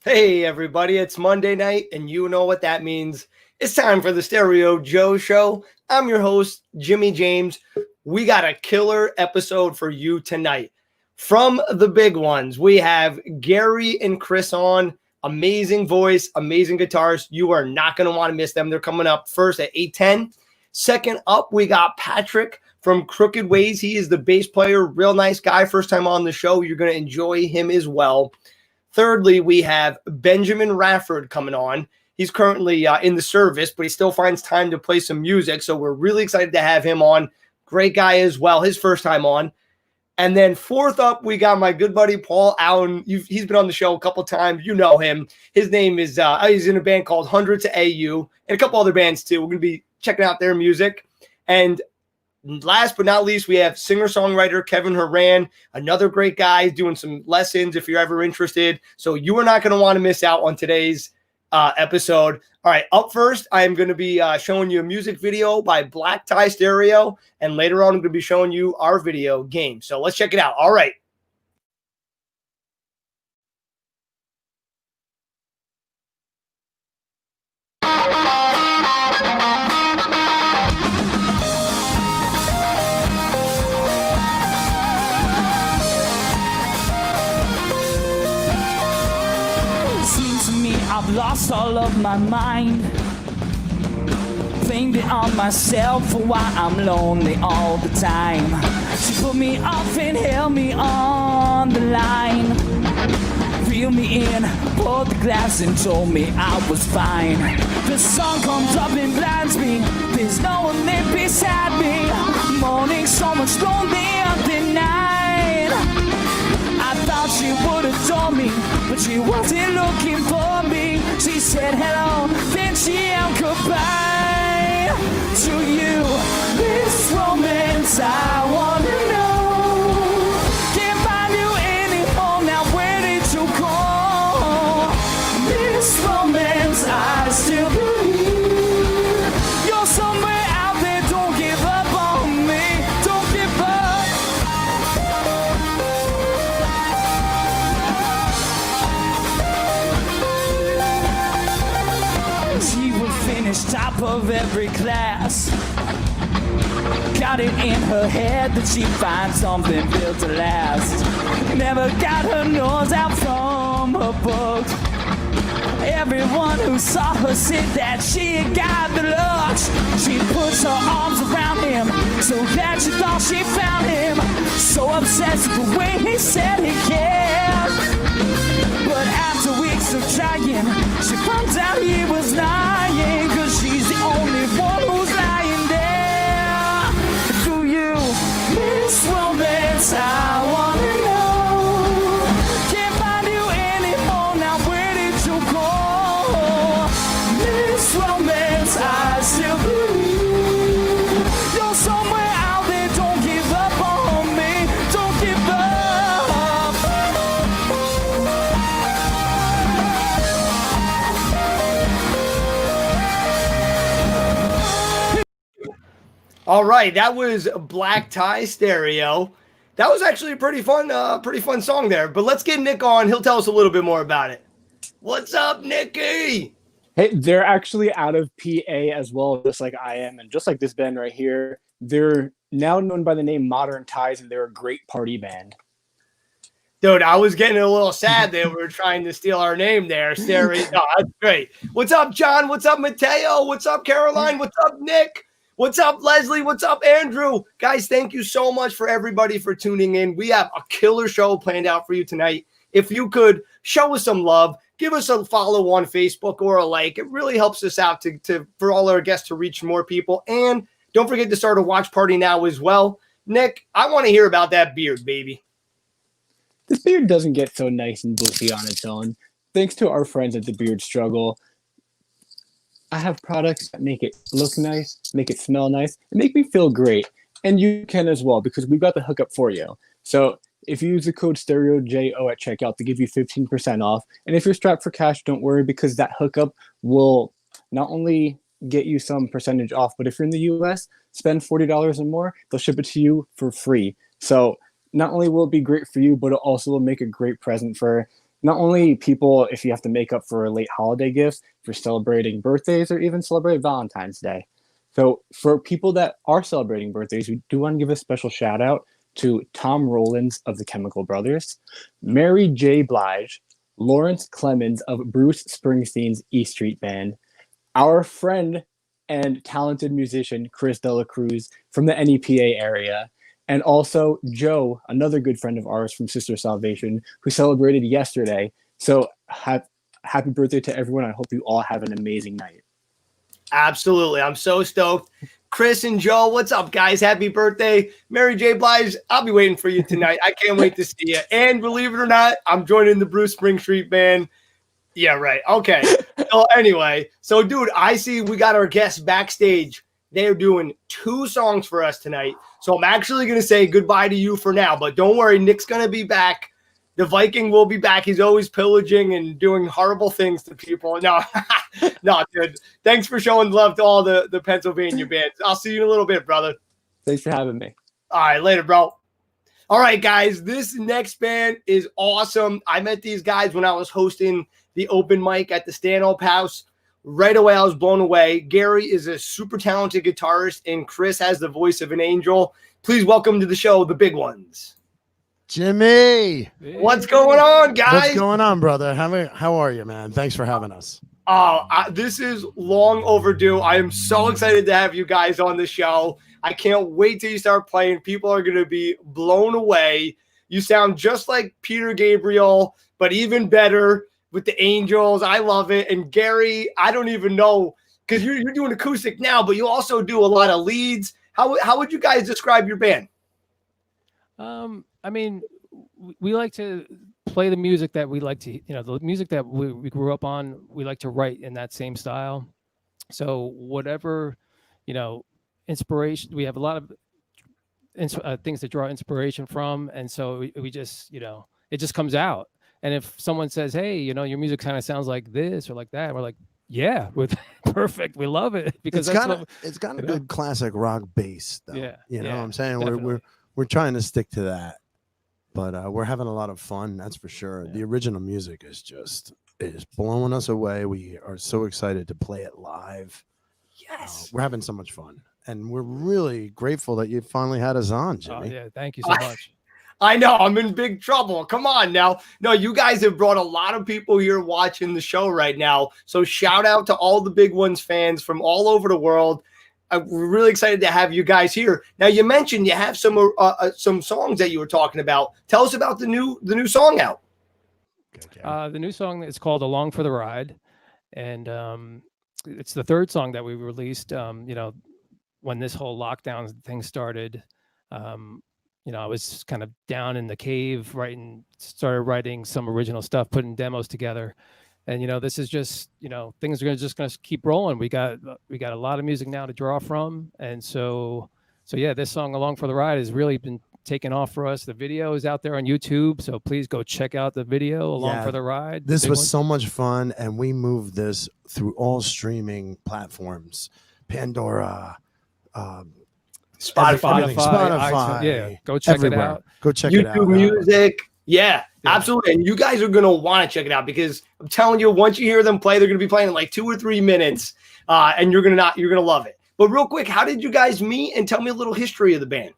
Hey, everybody, it's Monday night, and you know what that means. It's time for the Stereo Joe Show. I'm your host, Jimmy James. We got a killer episode for you tonight. From the big ones, we have Gary and Chris on. Amazing voice, amazing guitars. You are not going to want to miss them. They're coming up first at 8:10. Second up, we got Patrick from Crooked Ways. He is the bass player, real nice guy. First time on the show. You're going to enjoy him as well. Thirdly, we have Benjamin Rafford coming on. He's currently in the service, but he still finds time to play some music. So we're really excited to have him on. Great guy as well. His first time on. And then fourth up, we got my good buddy, Paul Allen. He's been on the show a couple times. You know him. His name is, he's in a band called 100 to AU and a couple other bands too. We're going to be checking out their music. And last but not least, we have singer-songwriter Kevin Horan, another great guy doing some lessons if you're ever interested. So you are not going to want to miss out on today's episode. All right, up first, I am going to be showing you a music video by Black Tie Stereo, and later on, I'm going to be showing you our video game. So let's check it out. All right. I've lost all of my mind. Blamed it on myself for why I'm lonely all the time. She put me off and held me on the line. Reeled me in, poured the glass and told me I was fine. The sun comes up and blinds me. There's no one there beside me. Morning so much lonelier than night. I thought she would have told me, but she wasn't looking for me. She said hello, then she yelled goodbye. To you, this romance I wanna know. Can't find you anymore, now where did you go? This romance I still believe. You're somewhere out there, don't give up on me. Don't give up. She would finish top of every class. Got it in her head that she'd find something built to last. Never got her nose out from her book. Everyone who saw her said that she had got the looks. She puts her arms around him so that she thought she found him. So obsessed with the way he said he cared. But after weeks of trying, she found out he was lying. Cause she's the only one who's lying there. Do you miss romance? I wanna know. Can't find you anymore, now where did you go? Miss romance, I still believe. You're somewhere out there, don't give up on me. Don't give up. All right, that was Black Tie Stereo. That was actually a pretty fun song there. But let's get Nick on. He'll tell us a little bit more about it. What's up, Nicky? Hey, they're actually out of PA as well, just like I am, and just like this band right here. They're now known by the name Modern Ties, and they're a great party band. Dude, I was getting a little sad that we were trying to steal our name there. Stereo. Oh, that's great. What's up, John? What's up, Mateo? What's up, Caroline? What's up, Nick? What's up, Leslie? What's up, Andrew? Guys, thank you so much for everybody for tuning in. We have a killer show planned out for you tonight. If you could show us some love, give us a follow on Facebook or a like. It really helps us out for all our guests to reach more people. And don't forget to start a watch party now as well. Nick, I want to hear about that beard, baby. This beard doesn't get so nice and bushy on its own. Thanks to our friends at the Beard Struggle, I have products that make it look nice, make it smell nice, and make me feel great. And you can as well, because we've got the hookup for you. So if you use the code StereoJO at checkout, to give you 15% off. And if you're strapped for cash, don't worry, because that hookup will not only get you some percentage off, but if you're in the US, spend $40 or more, they'll ship it to you for free. So not only will it be great for you, but it also will make a great present for not only people, if you have to make up for late holiday gifts, for celebrating birthdays or even celebrate Valentine's Day. So for people that are celebrating birthdays, we do want to give a special shout out to Tom Rowlands of the Chemical Brothers, Mary J. Blige, Lawrence Clemens of Bruce Springsteen's E Street Band, our friend and talented musician Chris Dela Cruz from the NEPA area, and also Joe, another good friend of ours from Sister Salvation, who celebrated yesterday. So happy birthday to everyone. I hope you all have an amazing night. Absolutely. I'm so stoked. Chris and Joe, what's up, guys? Happy birthday. Mary J. Blige, I'll be waiting for you tonight. I can't wait to see you. And believe it or not, I'm joining the Bruce Springsteen Band. Yeah, right. Okay. So anyway, dude, I see we got our guests backstage. They're doing 2 songs for us tonight. So I'm actually going to say goodbye to you for now. But don't worry, Nick's going to be back. The Viking will be back. He's always pillaging and doing horrible things to people. No, no, dude. Thanks for showing love to all the Pennsylvania bands. I'll see you in a little bit, brother. Thanks for having me. All right, later, bro. All right, guys. This next band is awesome. I met these guys when I was hosting the open mic at the Stanhope House. Right away, I was blown away. Gary is a super talented guitarist, and Chris has the voice of an angel. Please welcome to the show, the big ones. Jimmy, what's going on, guys? What's going on, brother? How are you, man? Thanks for having us. This is long overdue. I am so excited to have you guys on the show. I can't wait till you start playing. People are going to be blown away. You sound just like Peter Gabriel, but even better with the Angels. I love it. And Gary, I don't even know, because you're doing acoustic now, but you also do a lot of leads. How would you guys describe your band? I mean, we like to play the music that we like to, the music that we grew up on, we like to write in that same style. So whatever, inspiration, we have a lot of things to draw inspiration from. And so we just, it just comes out. And if someone says, hey, your music kind of sounds like this or like that, we're like, yeah, with perfect. We love it because it's got a good classic rock bass, though. Yeah. You know what I'm saying? Definitely. We're trying to stick to that. But we're having a lot of fun, that's for sure. Yeah. The original music is blowing us away. We are so excited to play it live. Yes. We're having so much fun. And we're really grateful that you finally had us on, Jimmy. Oh, yeah, thank you so much. I know, I'm in big trouble. Come on now. No, you guys have brought a lot of people here watching the show right now. So shout out to all the Big Ones fans from all over the world. We're really excited to have you guys here. Now, you mentioned you have some songs that you were talking about. Tell us about the new song out. The new song is called "Along for the Ride," and it's the 3rd song that we released. When this whole lockdown thing started, I was kind of down in the cave started writing some original stuff, putting demos together. And, this is just, things are just going to keep rolling. We got a lot of music now to draw from. And so yeah, this song "Along for the Ride" has really been taking off for us. The video is out there on YouTube. So please go check out the video, Along for the Ride. This was so much fun. And we moved this through all streaming platforms, Pandora, Spotify. Yeah, go check it out. Go check it out. YouTube Music. Yeah, absolutely. And you guys are going to want to check it out because I'm telling you, once you hear them play, they're going to be playing in like 2 or 3 minutes, and you're going to love it. But real quick, how did you guys meet? And tell me a little history of the band.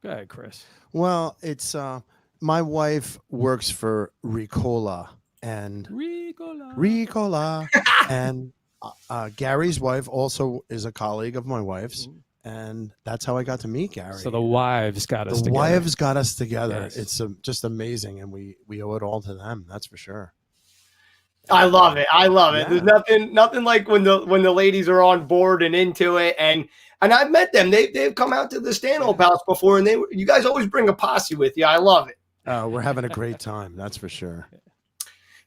Go ahead, Chris. Well, it's my wife works for Ricola and and Gary's wife also is a colleague of my wife's. And that's how I got to meet Gary. So the wives got us together. The wives got us together. Yes. It's just amazing, and we owe it all to them. That's for sure. I love it. Yeah. There's nothing like when the ladies are on board and into it. And I've met them. They've come out to the Stanhope House before, and you guys always bring a posse with you. I love it. We're having a great time. That's for sure.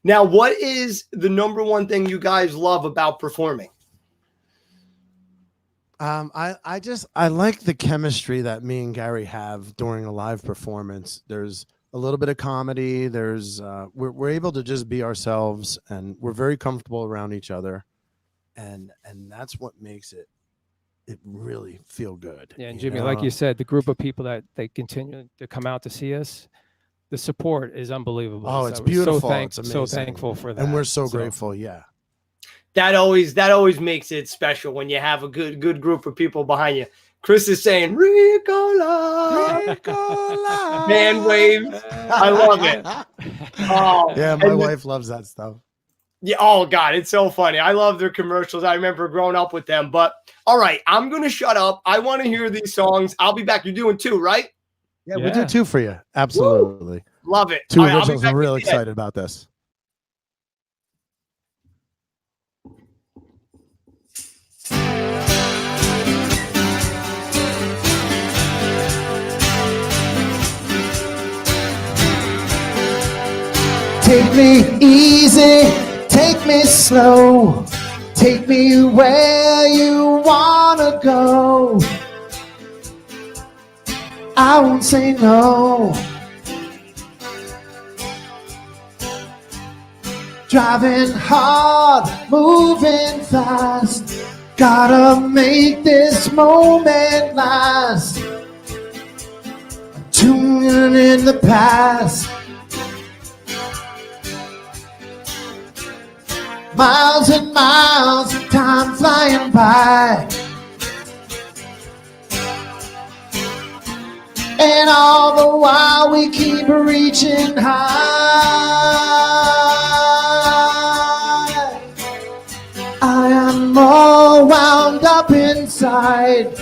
Now, what is the number one thing you guys love about performing? I like the chemistry that me and Gary have during a live performance. There's a little bit of comedy. There's we're able to just be ourselves, and we're very comfortable around each other, and that's what makes it really feel good. Yeah, and Jimmy, like you said, the group of people that they continue to come out to see us, the support is unbelievable. Oh, it's So beautiful. It's It's so amazing. thankful for that. And we're so grateful. Yeah. That always makes it special when you have a good group of people behind you. Chris is saying Ricola, man waves. I love it. Oh, yeah, my wife loves that stuff. Yeah. Oh God, it's so funny. I love their commercials. I remember growing up with them. But all right, I'm gonna shut up. I want to hear these songs. I'll be back. You're doing 2, right? Yeah, we'll do 2 for you. Absolutely. Woo! Love it. 2 All right, originals. I'm real excited about this. Take me easy, take me slow, take me where you wanna go. I won't say no. Driving hard, moving fast, gotta make this moment last. Tuning in the past. Miles and miles, time flying by. And all the while we keep reaching high. I am all wound up inside.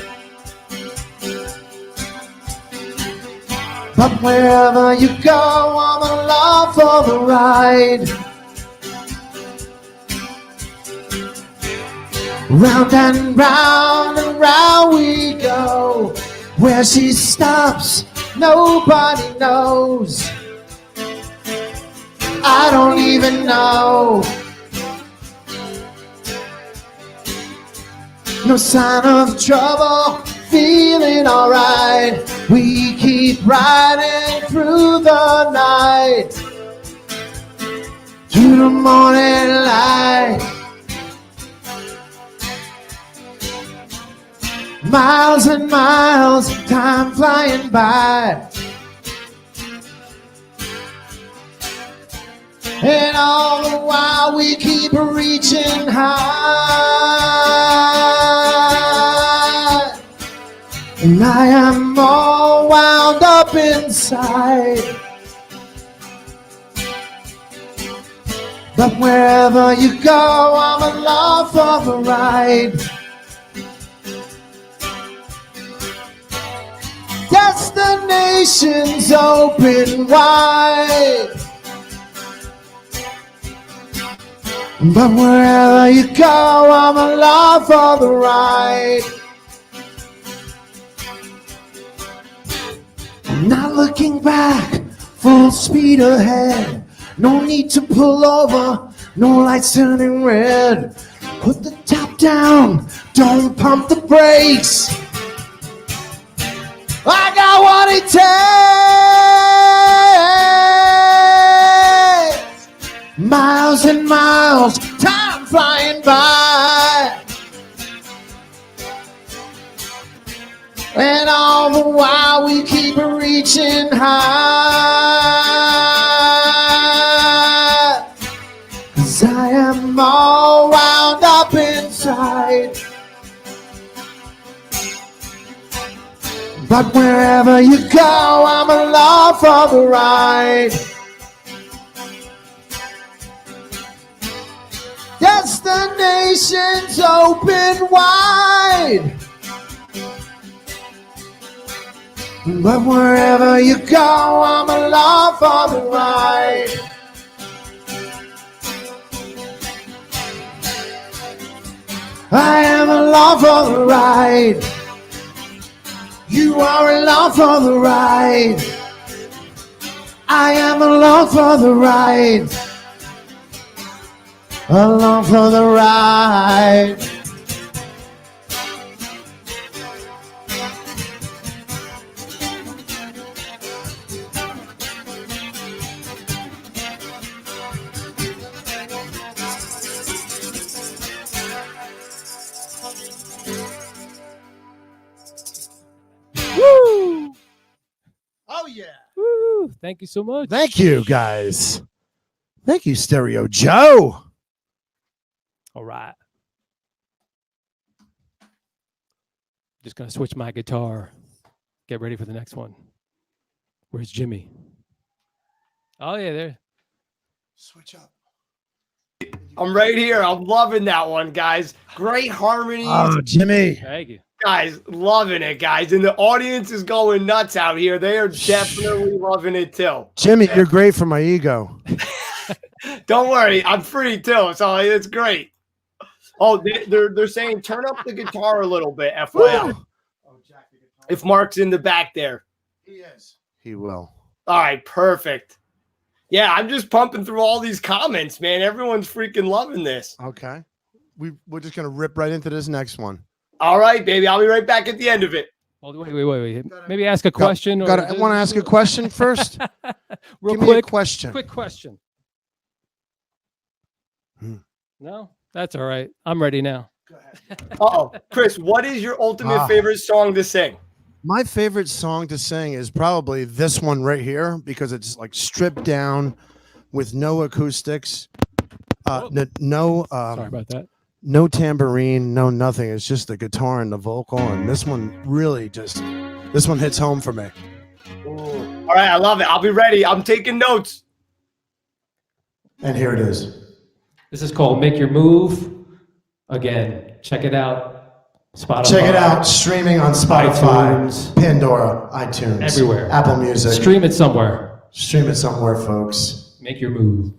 But wherever you go, I'm along for the ride. Round and round we go. Where she stops, nobody knows. I don't even know. No sign of trouble, feeling alright. We keep riding through the night, to the morning light. Miles and miles, time flying by. And all the while we keep reaching high. And I am all wound up inside. But wherever you go, I'm along for the ride. Destinations open wide. But wherever you go, I'm along for the ride. I'm not looking back, full speed ahead. No need to pull over, no lights turning red. Put the top down, don't pump the brakes. I got what it takes. Miles and miles, time flying by. And all the while we keep reaching high. 'Cause I am all wound up inside. But wherever you go, I'm along for the ride. Destinations open wide. But wherever you go, I'm along for the ride. I am along for the ride. You are along for the ride. I am along for the ride. Along for the ride. Woo! Thank you so much. Thank you, guys. Thank you, Stereo Joe. All right. Just going to switch my guitar. Get ready for the next one. Where's Jimmy? Oh, yeah, there. Switch up. I'm right here. I'm loving that one, guys. Great harmonies. Oh, Jimmy. Thank you. Guys, loving it, guys. And the audience is going nuts out here. They are definitely loving it, too. Jimmy, you're great for my ego. Don't worry. I'm free, too. So it's great. Oh, they're saying turn up the guitar a little bit, FYI. If Mark's in the back there. He is. He will. All right, perfect. Yeah, I'm just pumping through all these comments, man. Everyone's freaking loving this. Okay. We're just going to rip right into this next one. All right, baby. I'll be right back at the end of it. Well, wait. Maybe ask a question. I want to ask a question first. Real Give quick. me a question. Quick question. No? That's all right. I'm ready now. Uh-oh. Chris, what is your ultimate favorite song to sing? My favorite song to sing is probably this one right here because it's like stripped down with no acoustics. Sorry about that. No tambourine, no nothing. It's just the guitar and the vocal. And this one really this one hits home for me. Ooh. All right, I love it. I'll be ready. I'm taking notes. And here it is. This is called Make Your Move. Again, check it out. Spotify. Check it out. Streaming on Spotify, iTunes. Pandora, iTunes, Everywhere. Apple Music. Stream it somewhere. Stream it somewhere, folks. Make your move.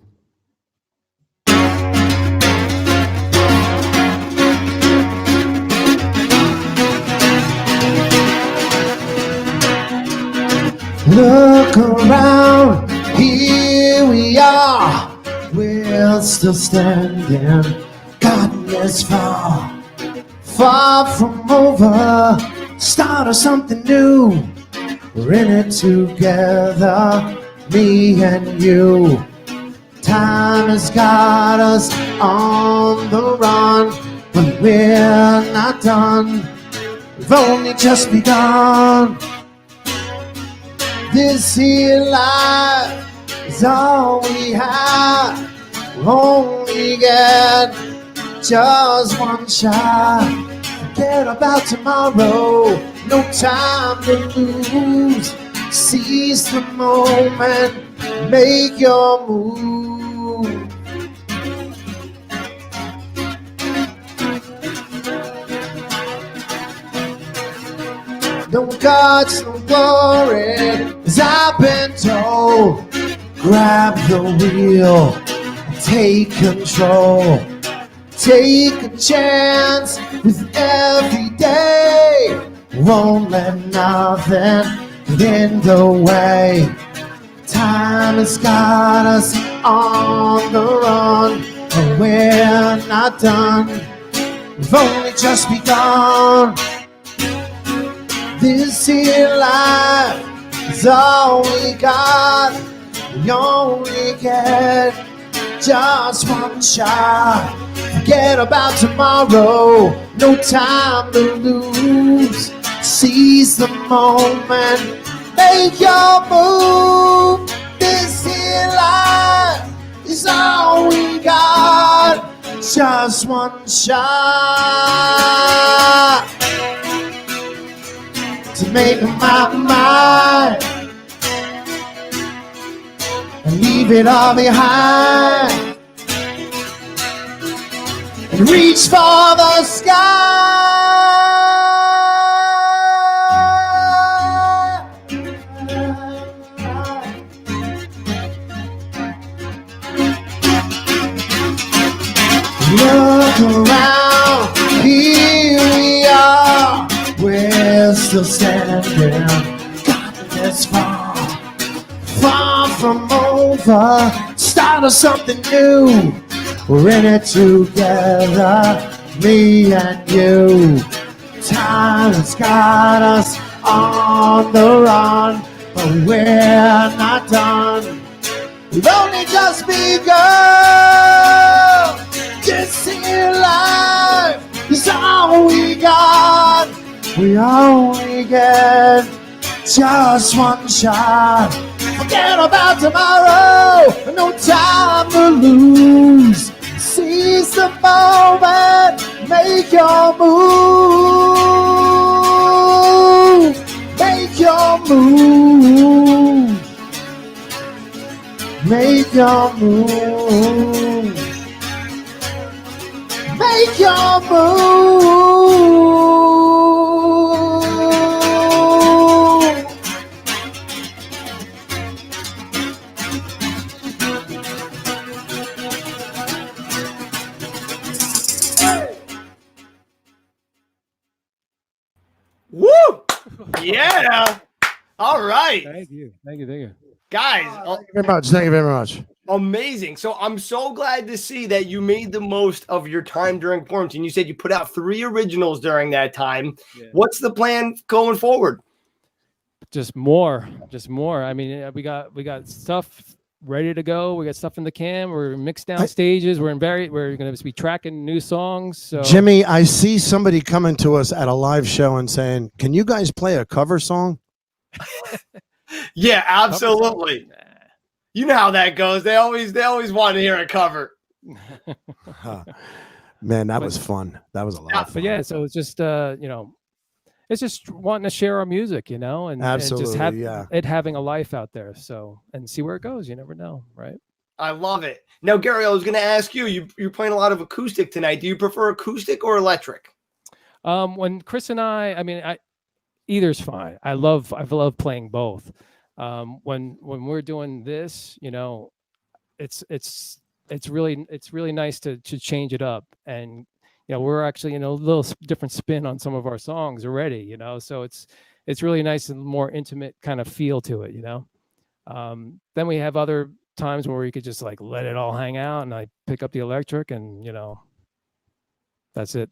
Look around, here we are. We're still standing. Gotten this far, far from over. Start of something new. We're in it together, me and you. Time has got us on the run, but we're not done. We've only just begun. This here life is all we have. We only get just one shot. Forget about tomorrow. No time to lose. Seize the moment. Make your move. No guts, no worry, as I've been told. Grab the wheel and take control. Take a chance with every day. Won't let nothing get in the way. Time has got us on the run, but we're not done. We've only just begun. This here life is all we got. We only get just one shot. Forget about tomorrow. No time to lose. Seize the moment. Make your move. This here life is all we got. Just one shot to make up my mind and leave it all behind and reach for the sky. Look around, here we are. We're still standing, gotten this far, far from over. Start of something new. We're in it together, me and you. Time has got us on the run, but we're not done. We've only just begun. This here life is all we got. We only get just one shot. Forget Forget about tomorrow. No time to lose. Seize the moment. Make your move. Make your move. Make your move. Make your move. Woo! Yeah. All right. Thank you. Guys, Thank you very much. Thank you very much. amazing. So I'm so glad to see that you made the most of your time during quarantine. You said you put out 3 originals during that time. Yeah. What's the plan going forward? Just more. I mean, we got stuff ready to go. We got stuff in the can. We're mixed down stages. We're going to be tracking new songs. So Jimmy, I see somebody coming to us at a live show and saying, "Can you guys play a cover song?" Yeah, absolutely. You know how that goes. They always want to hear a cover. Man, that was fun. That was a lot of fun. But yeah, so it's just it's just wanting to share our music, and Absolutely, just have yeah. it having a life out there. So, and see where it goes. You never know, right? I love it. Now, Gary, I was going to ask you, you're playing a lot of acoustic tonight. Do you prefer acoustic or electric? When Chris and I either's fine. I love playing both. When we're doing this, it's really nice to change it up, and we're actually a little different spin on some of our songs already, so it's really nice and more intimate kind of feel to it. Then we have other times where we could just like let it all hang out, and I pick up the electric, and that's it.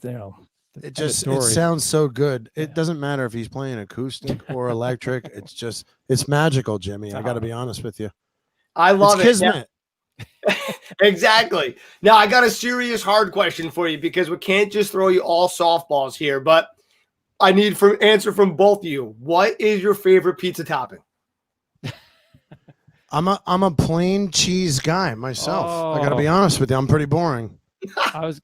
It sounds so good. It doesn't matter if he's playing acoustic or electric. It's magical, Jimmy. I got to be honest with you. I love it. Kismet. Exactly. Now, I got a serious hard question for you, because we can't just throw you all softballs here, but I need answer from both of you. What is your favorite pizza topping? I'm a plain cheese guy myself. I got to be honest with you. I'm pretty boring. I was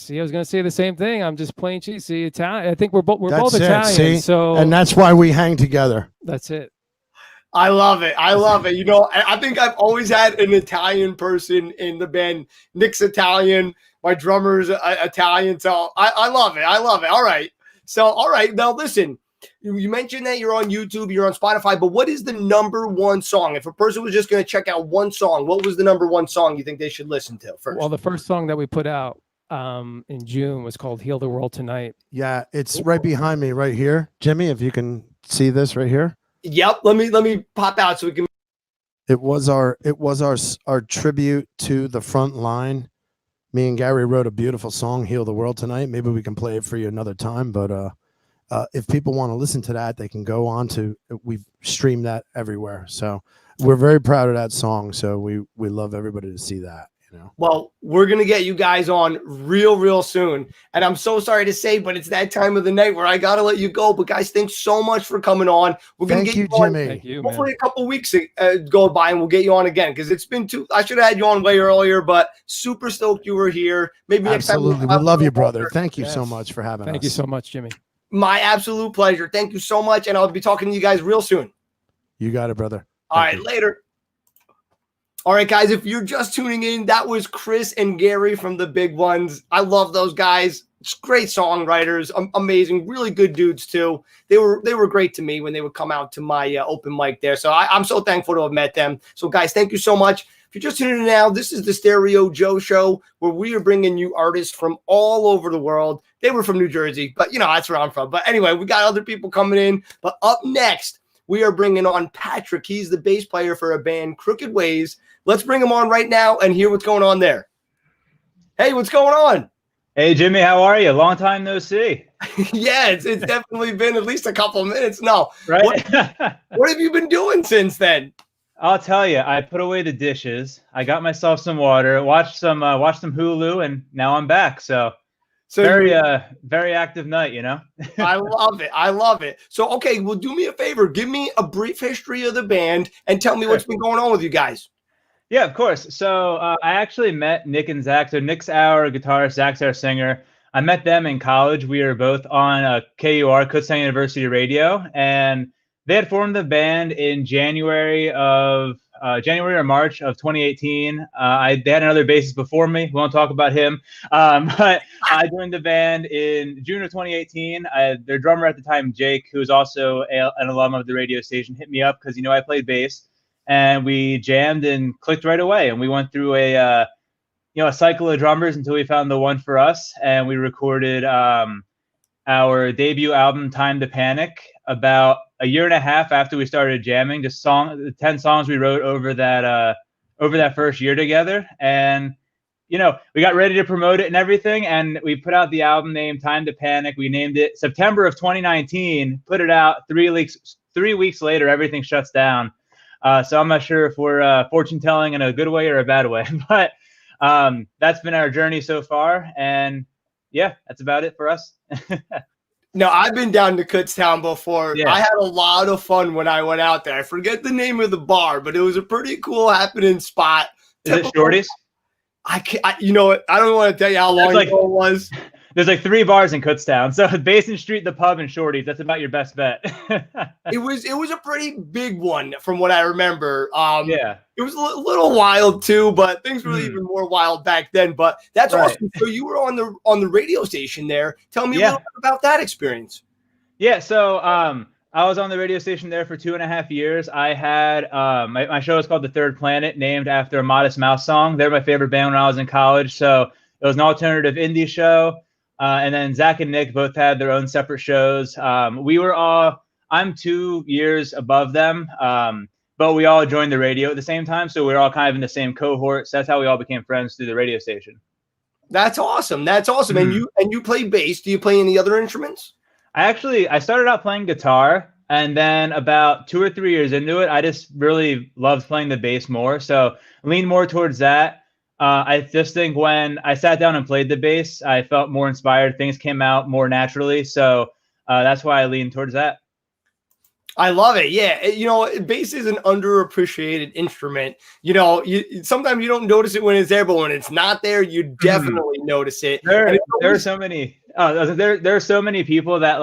going to say the same thing. I'm just plain cheese. See, Italian. I think we're both That's Italian. See? So, and that's why we hang together. That's it. I love it. I think I've always had an Italian person in the band. Nick's Italian. My drummer's Italian. So I love it. All right. Now listen, you mentioned that you're on YouTube, you're on Spotify, but what is the number one song? If a person was just going to check out one song, what was the number one song you think they should listen to first? Well, the first song that we put out in June was called "Heal the World Tonight." Yeah, it's right behind me right here. Jimmy, if you can see this right here. Yep. Let me pop out so we can. It was our tribute to the front line. Me and Gary wrote a beautiful song, "Heal the World Tonight." Maybe we can play it for you another time, but if people want to listen to that, they can go on to, we've streamed that everywhere. So we're very proud of that song. So we love everybody to see that. Well, we're going to get you guys on real soon. And I'm so sorry to say, but it's that time of the night where I got to let you go. But guys, thanks so much for coming on. We're going to get you on. Jimmy. Thank you, Hopefully a couple weeks go by and we'll get you on again, because it's been I should have had you on way earlier, but super stoked you were here. Maybe next time. Absolutely. We love you, brother. Thank you so much for having us. Thank you so much, Jimmy. My absolute pleasure. Thank you so much. And I'll be talking to you guys real soon. You got it, brother. All right, later. All right, guys, if you're just tuning in, that was Chris and Gary from the Big Ones. I love those guys. It's great songwriters, amazing, really good dudes too. They were great to me when they would come out to my open mic there. So I'm so thankful to have met them. So guys, thank you so much. If you're just tuning in now, this is the Stereo Joe Show, where we are bringing you artists from all over the world. They were from New Jersey, but that's where I'm from. But anyway, we got other people coming in. But up next, we are bringing on Patrick. He's the bass player for a band, Crooked Ways. Let's bring him on right now and hear what's going on there. Hey, what's going on? Hey, Jimmy, how are you? Long time no see. Yeah, it's definitely been at least a couple of minutes. No, right? What have you been doing since then? I'll tell you, I put away the dishes. I got myself some water, watched some Hulu, and now I'm back. So So very active night, you know? I love it. I love it. So, okay, well, do me a favor. Give me a brief history of the band and tell me what's been going on with you guys. Yeah, of course. So I actually met Nick and Zach. So Nick's our guitarist, Zach's our singer. I met them in college. We were both on KUR, Kutztown University Radio, and they had formed the band in January or March of 2018. They had another bassist before me. We won't talk about him. But I joined the band in June of 2018. Their drummer at the time, Jake, who was also an alum of the radio station, hit me up because, I played bass. And we jammed and clicked right away. And we went through a cycle of drummers until we found the one for us. And we recorded our debut album, Time to Panic, about a year and a half after we started jamming. Just 10 songs we wrote over that first year together. And we got ready to promote it and everything. And we put out the album named Time to Panic. We named it September of 2019. Put it out 3 weeks later. Everything shuts down. So I'm not sure if we're fortune telling in a good way or a bad way, but that's been our journey so far. And yeah, that's about it for us. No, I've been down to Kutztown before. Yeah. I had a lot of fun when I went out there. I forget the name of the bar, but it was a pretty cool happening spot. Is it Shorty's? I don't want to tell you how long ago it was. There's 3 bars in Kutztown. So Basin Street, the pub, and Shorty's. That's about your best bet. It was a pretty big one from what I remember. Yeah. It was a little wild too, but things were even more wild back then. But that's awesome. So you were on the radio station there. Tell me a little bit about that experience. Yeah. So I was on the radio station there for 2.5 years. I had my show is called The Third Planet, named after a Modest Mouse song. They're my favorite band when I was in college. So it was an alternative indie show. And then Zach and Nick both had their own separate shows. I'm 2 years above them, but we all joined the radio at the same time. So we were all kind of in the same cohort. So that's how we all became friends through the radio station. That's awesome. That's awesome. And you play bass. Do you play any other instruments? I started out playing guitar, and then about 2 or 3 years into it, I just really loved playing the bass more. So leaned more towards that. I just think when I sat down and played the bass, I felt more inspired. Things came out more naturally. So that's why I leaned towards that. I love it. Yeah. Bass is an underappreciated instrument. Sometimes you don't notice it when it's there, but when it's not there, you definitely notice it. There are so many. There are so many people that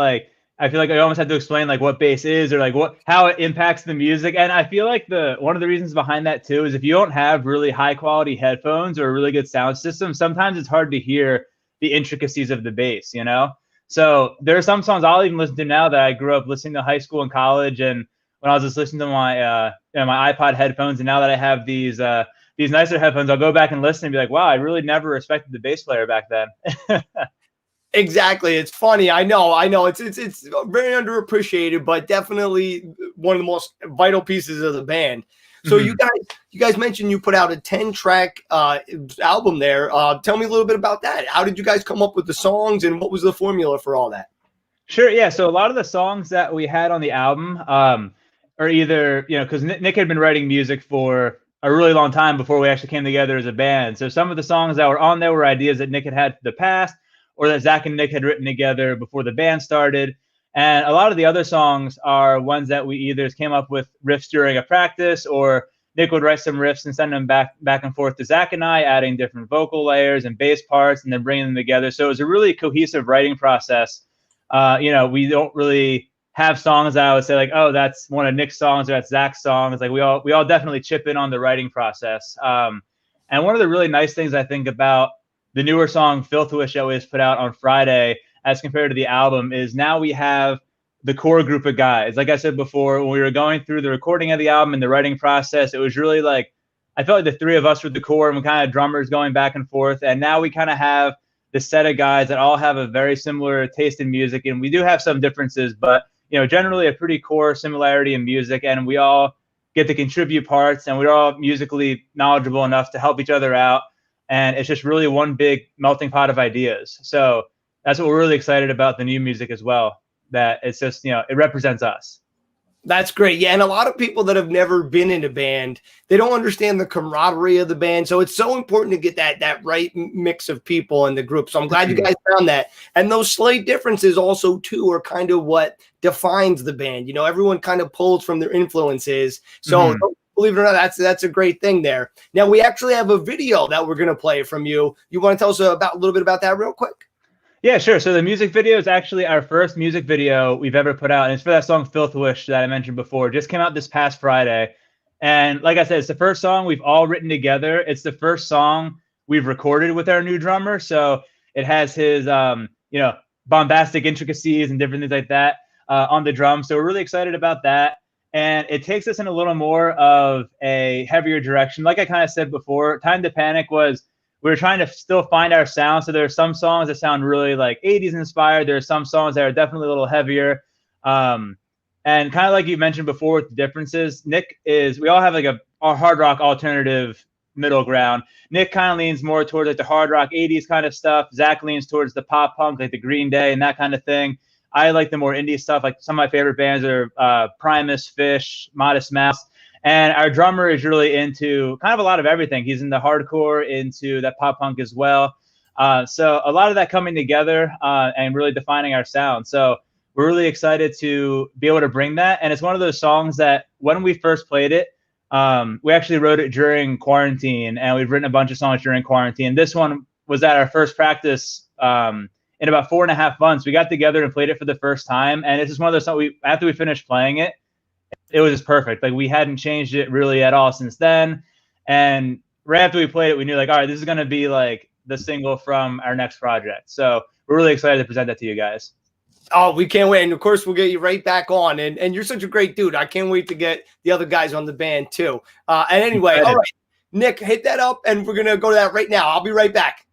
I feel like I almost have to explain what bass is or how it impacts the music. And I feel like one of the reasons behind that too is if you don't have really high quality headphones or a really good sound system, sometimes it's hard to hear the intricacies of the bass, So there are some songs I'll even listen to now that I grew up listening to high school and college. And when I was just listening to my my iPod headphones, and now that I have these nicer headphones, I'll go back and listen and be like, wow, I really never respected the bass player back then. Exactly. It's funny. I know. It's very underappreciated, but definitely one of the most vital pieces of the band. So you guys mentioned you put out a 10-track album there. Tell me a little bit about that. How did you guys come up with the songs, and what was the formula for all that? Sure. Yeah. So a lot of the songs that we had on the album are either, because Nick had been writing music for a really long time before we actually came together as a band. So some of the songs that were on there were ideas that Nick had in the past, or that Zach and Nick had written together before the band started. And a lot of the other songs are ones that we either came up with riffs during a practice, or Nick would write some riffs and send them back and forth to Zach and I, adding different vocal layers and bass parts and then bringing them together. So it was a really cohesive writing process. We don't really have songs that I would say oh, that's one of Nick's songs or that's Zach's songs. We all definitely chip in on the writing process. And one of the really nice things I think about the newer song Filthwish that we just put out on Friday as compared to the album is now we have the core group of guys. Like I said before, when we were going through the recording of the album and the writing process, it was really I felt like the three of us were the core, and we kind of drummers going back and forth. And now we kind of have this set of guys that all have a very similar taste in music. And we do have some differences, but generally a pretty core similarity in music. And we all get to contribute parts, and we're all musically knowledgeable enough to help each other out. And it's just really one big melting pot of ideas. So that's what we're really excited about the new music as well, that it's just, it represents us. That's great. Yeah. And a lot of people that have never been in a band, they don't understand the camaraderie of the band. So it's so important to get that right mix of people in the group. So I'm glad you guys found that. And those slight differences also too are kind of what defines the band. You know, everyone kind of pulls from their influences. So believe it or not, that's a great thing there. Now we actually have a video that we're going to play from you. You want to tell us a little bit about that real quick? Yeah, sure. So the music video is actually our first music video we've ever put out. And it's for that song Filth Wish that I mentioned before. It just came out this past Friday. And like I said, it's the first song we've all written together. It's the first song we've recorded with our new drummer. So it has his, bombastic intricacies and different things like that on the drums. So we're really excited about that. And it takes us in a little more of a heavier direction. Like I kind of said before, Time to Panic was, we were trying to still find our sound. So there are some songs that sound really like 80s inspired. There are some songs that are definitely a little heavier. And kind of like you mentioned before with the differences, we all have like a hard rock alternative middle ground. Nick kind of leans more towards like the hard rock 80s kind of stuff. Zach leans towards the pop punk, like the Green Day and that kind of thing. I like the more indie stuff. Like some of my favorite bands are Primus, Fish, Modest Mouse. And our drummer is really into kind of a lot of everything. He's into hardcore, into that pop punk as well. So a lot of that coming together and really defining our sound. So we're really excited to be able to bring that. And it's one of those songs that when we first played it, we actually wrote it during quarantine, and we've written a bunch of songs during quarantine. This one was at our first practice in about 4.5 months. We got together and played it for the first time. And it's just one of those songs after we finished playing it, it was just perfect. Like we hadn't changed it really at all since then. And right after we played it, we knew like, all right, this is going to be like the single from our next project. So we're really excited to present that to you guys. Oh, we can't wait. And of course, we'll get you right back on. And you're such a great dude. I can't wait to get the other guys on the band too. And anyway, all right, Nick, hit that up and we're going to go to that right now. I'll be right back.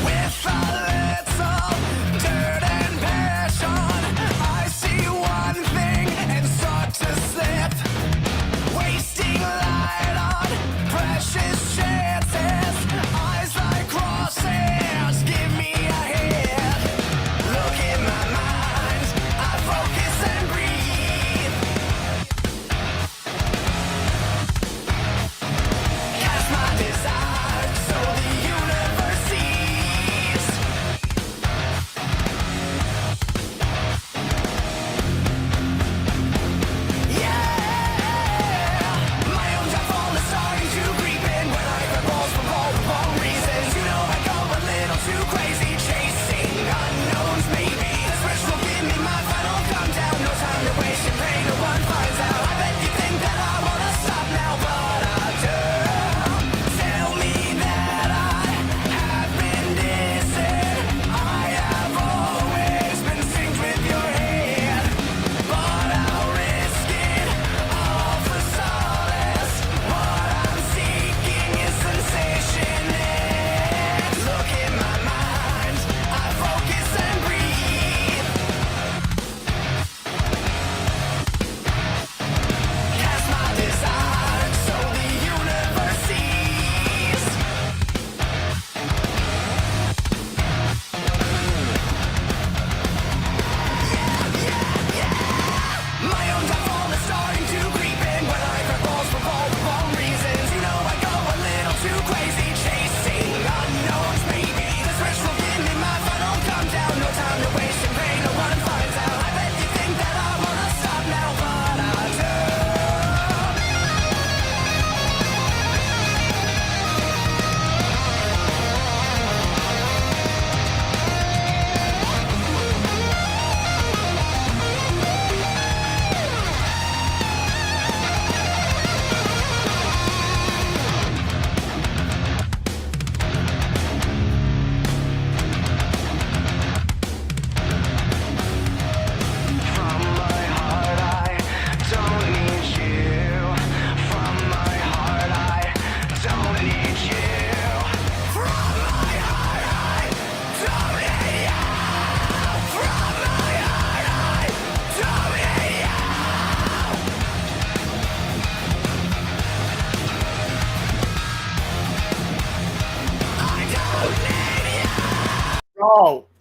With a little dirt and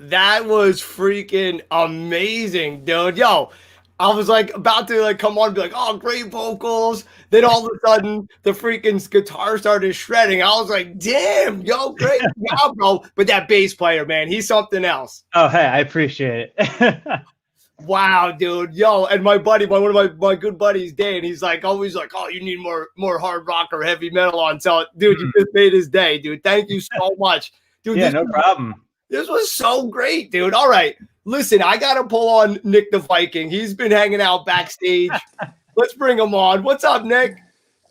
That was freaking amazing, dude. Yo, I was like about to like come on and be like, oh, great vocals. Then all of a sudden the freaking guitar started shredding. I was like, damn, yo, great job, bro. But that bass player, man, he's something else. Oh, hey, I appreciate it. Wow, dude. Yo, and my buddy, one of my good buddies, Dan, he's like always like, oh, you need more hard rock or heavy metal on. So, dude, you just made his day, dude. Thank you so much. Dude, Yeah, no problem. This was so great, dude. All right. Listen, I got to pull on Nick the Viking. He's been hanging out backstage. Let's bring him on. What's up, Nick?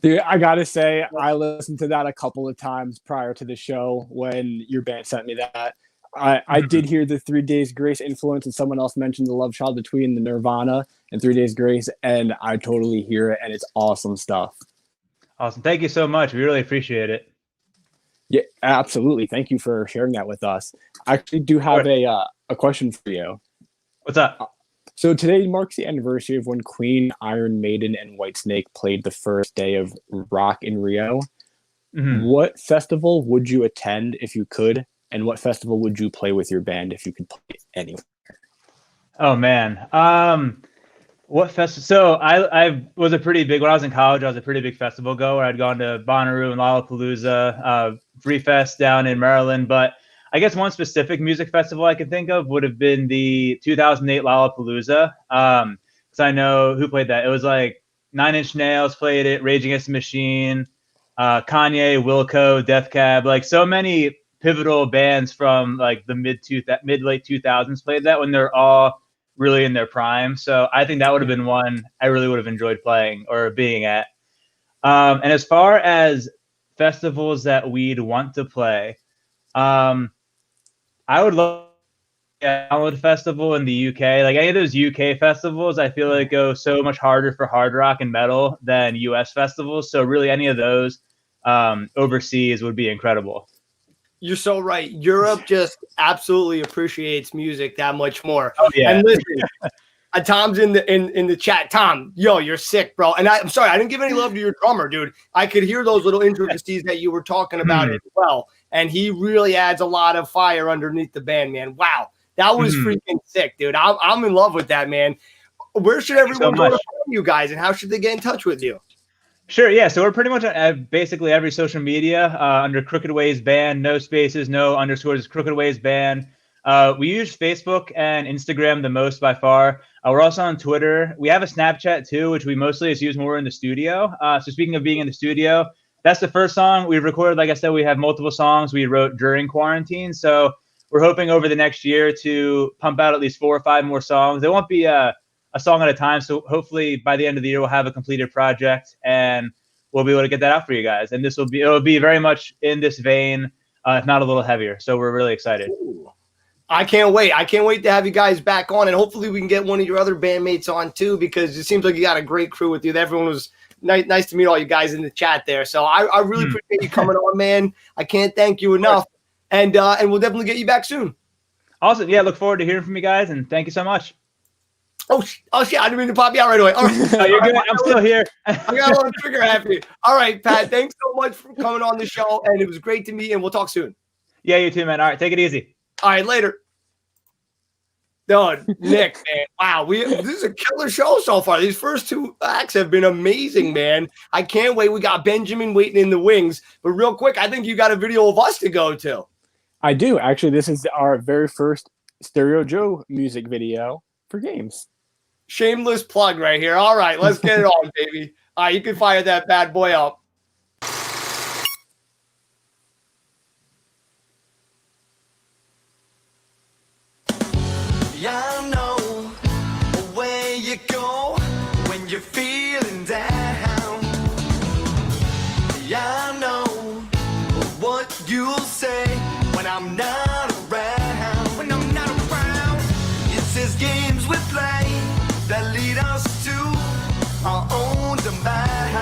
Dude, I gotta say, I listened to that a couple of times prior to the show when your band sent me that. I did hear the 3 Days Grace influence, and someone else mentioned the love child between the Nirvana and 3 Days Grace, and I totally hear it, and it's awesome stuff. Awesome. Thank you so much. We really appreciate it. Yeah, absolutely. Thank you for sharing that with us. I actually do have a question for you. What's up? So today marks the anniversary of when Queen, Iron Maiden, and Whitesnake played the first day of Rock in Rio. Mm-hmm. What festival would you attend if you could? And what festival would you play with your band if you could play anywhere? Oh, man. What festival? So I was a pretty big, when I was in college, I was a pretty big festival goer. I'd gone to Bonnaroo and Lollapalooza, Free Fest down in Maryland. But I guess one specific music festival I could think of would have been the 2008 Lollapalooza. Because I know who played that. It was like Nine Inch Nails played it, Rage Against the Machine, Kanye, Wilco, Death Cab, like so many pivotal bands from like the mid late 2000s played that when they're all really in their prime. So I think that would have been one I really would have enjoyed playing or being at. And as far as festivals that we'd want to play, I would love a Download Festival in the UK. Like any of those UK festivals, I feel like go so much harder for hard rock and metal than US festivals. So really any of those overseas would be incredible. You're so right. Europe just absolutely appreciates music that much more. Oh, yeah. And listen, Tom's in the chat. Tom, yo, you're sick, bro. And I'm sorry, I didn't give any love to your drummer, dude. I could hear those little intricacies that you were talking about as well. And he really adds a lot of fire underneath the band, man. Wow. That was freaking sick, dude. I'm in love with that, man. Where should everyone go to find you guys, and how should they get in touch with you? Sure, yeah. So we're pretty much on basically every social media under Crooked Ways Band, no spaces, no underscores, Crooked Ways Band. We use Facebook and Instagram the most by far. We're also on Twitter. We have a Snapchat too, which we mostly just use when we're in the studio. So speaking of being in the studio, that's the first song we recorded. Like I said, we have multiple songs we wrote during quarantine. So we're hoping over the next year to pump out at least 4 or 5 more songs. There won't be a song at a time. So hopefully by the end of the year, we'll have a completed project and we'll be able to get that out for you guys. And it'll be very much in this vein, if not a little heavier. So we're really excited. Ooh. I can't wait. I can't wait to have you guys back on, and hopefully we can get one of your other bandmates on too, because it seems like you got a great crew with you. Everyone was nice to meet all you guys in the chat there. So I really appreciate you coming on, man. I can't thank you enough. And we'll definitely get you back soon. Awesome. Yeah, look forward to hearing from you guys, and thank you so much. Oh shit! I didn't mean to pop you out right away. All right. Oh, you're good. I'm still here. I got a little trigger happy. All right, Pat. Thanks so much for coming on the show, and it was great to meet you. And we'll talk soon. Yeah, you too, man. All right, take it easy. All right, later. Dude, Nick, man. Wow, this is a killer show so far. These first 2 acts have been amazing, man. I can't wait. We got Benjamin waiting in the wings. But real quick, I think you got a video of us to go to. I do. Actually, this is our very first Stereo Joe music video for games. Shameless plug right here. All right, let's get it on, baby. All right, you can fire that bad boy up. Yeah, I know where you go when you're feeling down. Yeah, I know what you'll say when I'm not around. When I'm not around, it says games we play that lead us to our own demise.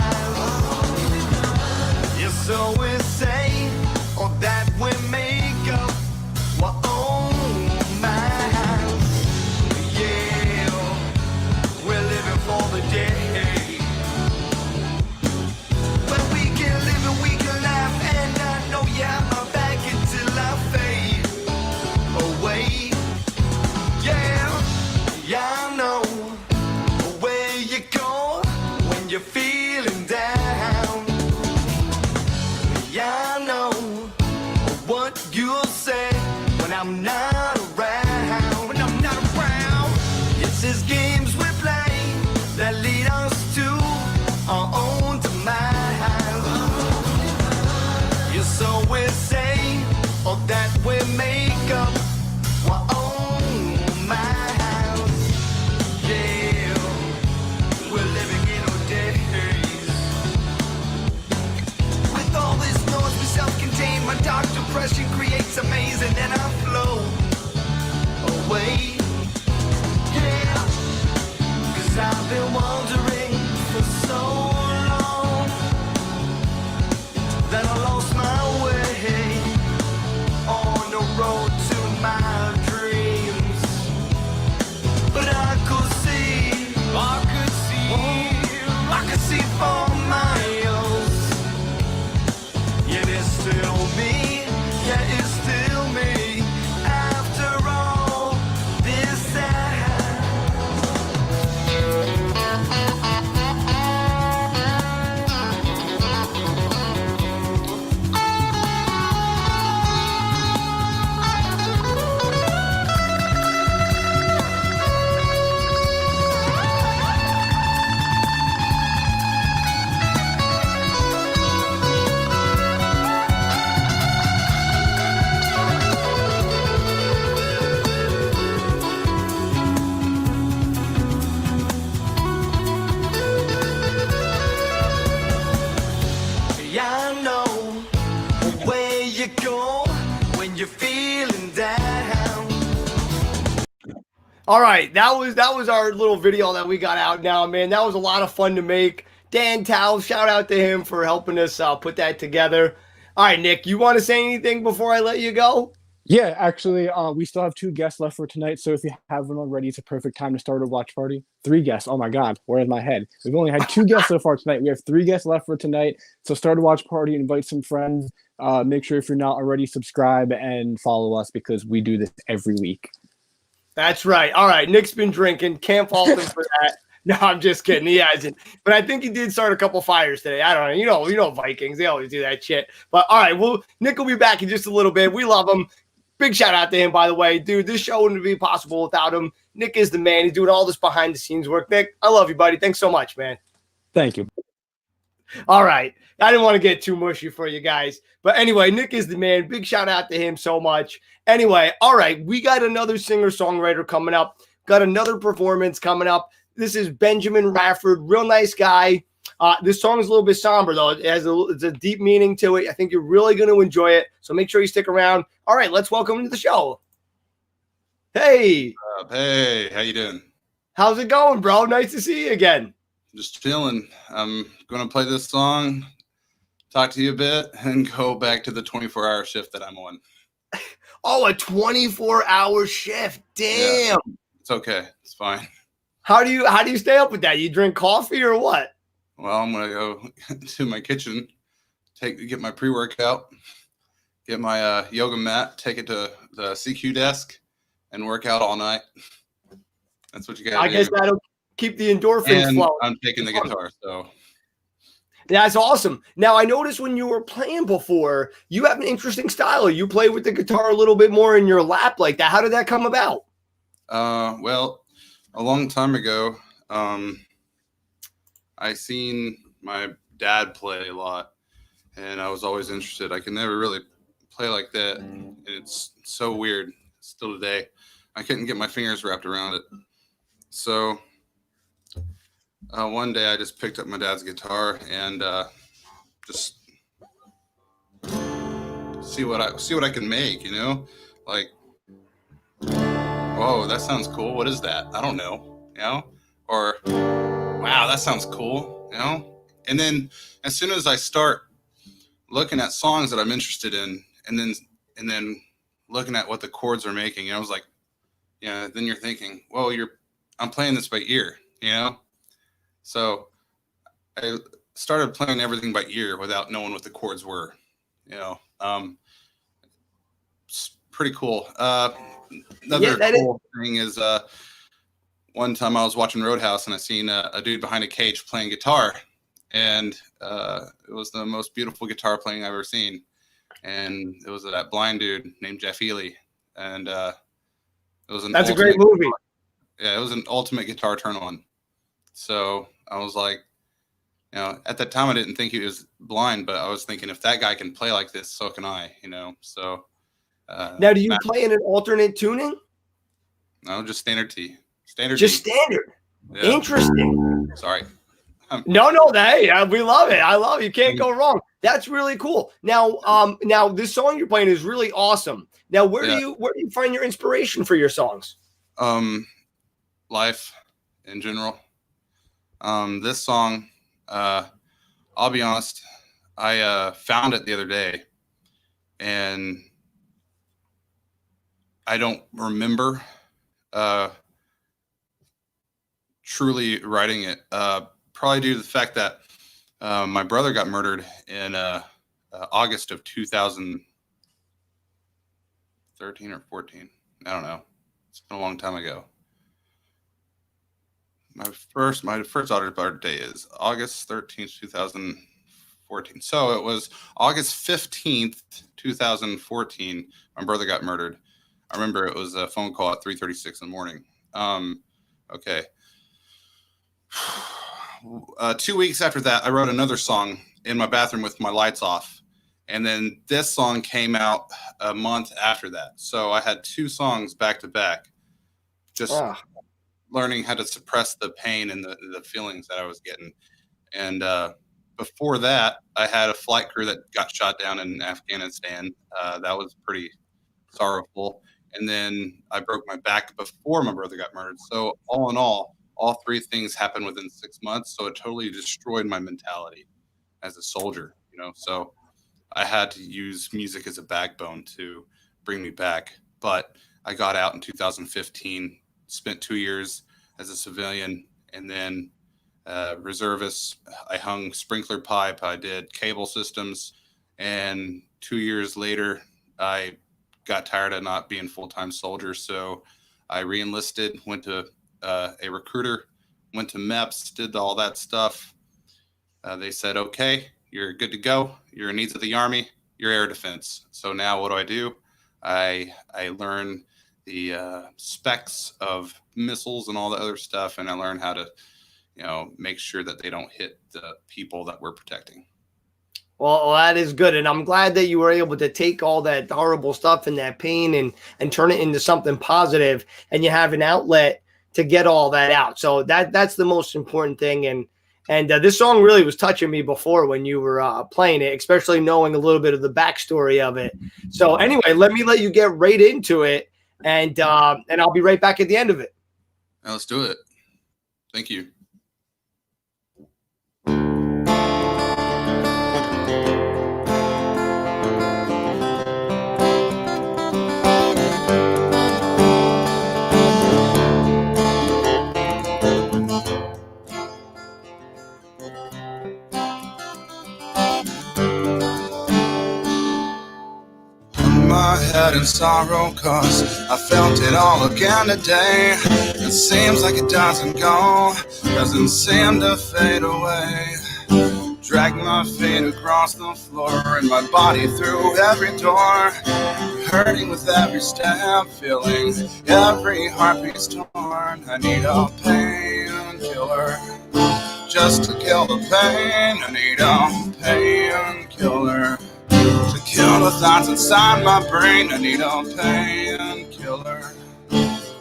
Yes, so we say, or that we make up our own minds. Yeah, we're living for the day. But we can live and we can laugh, and I know you have my back until I fade away. All right, that was our little video that we got out now, man. That was a lot of fun to make. Dan Tao, shout out to him for helping us put that together. All right, Nick, you want to say anything before I let you go? Yeah, actually, we still have 2 guests left for tonight. So if you haven't already, it's a perfect time to start a watch party. 3 guests. Oh my God, where's my head? We've only had 2 guests so far tonight. We have 3 guests left for tonight. So start a watch party, invite some friends. Make sure if you're not already, subscribe and follow us because we do this every week. That's right. All right, Nick's been drinking. Can't fault him for that. No, I'm just kidding. He hasn't. But I think he did start a couple fires today. I don't know. You know Vikings. They always do that shit. But all right, well, Nick will be back in just a little bit. We love him. Big shout out to him, by the way. Dude, this show wouldn't be possible without him. Nick is the man. He's doing all this behind the scenes work. Nick, I love you, buddy. Thanks so much, man. Thank you. All right. I didn't want to get too mushy for you guys. But anyway, Nick is the man. Big shout out to him so much. Anyway, all right. We got another singer-songwriter coming up. Got another performance coming up. This is Benjamin Rafford. Real nice guy. This song is a little bit somber, though. It's a deep meaning to it. I think you're really going to enjoy it. So make sure you stick around. All right, let's welcome him to the show. Hey. Hey, how you doing? How's it going, bro? Nice to see you again. Just chilling. I'm going to play this song, talk to you a bit, and go back to the 24-hour shift that I'm on. Oh, a 24-hour shift. Damn. Yeah, it's okay. It's fine. How do you stay up with that? You drink coffee or what? Well, I'm going to go to my kitchen, get my pre-workout, get my yoga mat, take it to the CQ desk, and work out all night. That's what you got to do. I guess that'll keep the endorphins and flowing. I'm taking the guitar, so. That's awesome. Now, I noticed when you were playing before, you have an interesting style. You play with the guitar a little bit more in your lap like that. How did that come about? Well, a long time ago, I seen my dad play a lot, and I was always interested. I could never really play like that. And it's so weird still today. I couldn't get my fingers wrapped around it. So one day I just picked up my dad's guitar and just see what I can make, you know, like, whoa, that sounds cool. What is that? I don't know, you know, or wow, that sounds cool, you know. And then as soon as I start looking at songs that I'm interested in, and then looking at what the chords are making, and I was like, yeah, then you're thinking, well, I'm playing this by ear, you know. So I started playing everything by ear without knowing what the chords were, you know. It's pretty cool. Another cool thing is one time I was watching Roadhouse and I seen a dude behind a cage playing guitar, and it was the most beautiful guitar playing I've ever seen. And it was that blind dude named Jeff Healy, and it was that's a great movie. Yeah, it was an ultimate guitar turn on. So I was like, you know, at that time I didn't think he was blind, but I was thinking if that guy can play like this, so can I, you know. So now, do you play in an alternate tuning? No, just standard T. Standard. Just T. standard. Yeah. Interesting. Sorry. No, hey, we love it. I love it. You can't go wrong. That's really cool. Now, this song you're playing is really awesome. Now, where do you find your inspiration for your songs? Life in general. This song, I'll be honest, I found it the other day, and I don't remember truly writing it. Probably due to the fact that my brother got murdered in August of 2013 or 14. I don't know. It's been a long time ago. My first daughter's birthday is August 13th, 2014. So it was August 15th, 2014. My brother got murdered. I remember it was a phone call at 3:36 in the morning. Okay. 2 weeks after that, I wrote another song in my bathroom with my lights off. And then this song came out a month after that. So I had 2 songs back to back, just learning how to suppress the pain and the feelings that I was getting. And before that, I had a flight crew that got shot down in Afghanistan. That was pretty sorrowful. and then I broke my back before my brother got murdered. So all in all 3 things happened within 6 months. So it totally destroyed my mentality as a soldier, you know. So I had to use music as a backbone to bring me back. But I got out in 2015, spent 2 years as a civilian, and then reservist. I hung sprinkler pipe. I did cable systems, and 2 years later, I got tired of not being full-time soldier. So I re-enlisted, went to a recruiter, went to MEPS, did all that stuff. They said, okay, you're good to go. You're in needs of the Army. You're air defense. So now what do? I learn the specs of missiles and all the other stuff, and I learn how to, you know, make sure that they don't hit the people that we're protecting. Well, that is good. And I'm glad that you were able to take all that horrible stuff and that pain and turn it into something positive, and you have an outlet to get all that out. So that's the most important thing. And this song really was touching me before when you were playing it, especially knowing a little bit of the backstory of it. So anyway, let you get right into it, and I'll be right back at the end of it. Now let's do it. Thank you. My head in sorrow, cause I felt it all again today. It seems like it doesn't seem to fade away. Drag my feet across the floor and my body through every door, hurting with every step, feeling every heartbeat's torn. I need a painkiller just to kill the pain. I need a painkiller to kill the thoughts inside my brain. I need a painkiller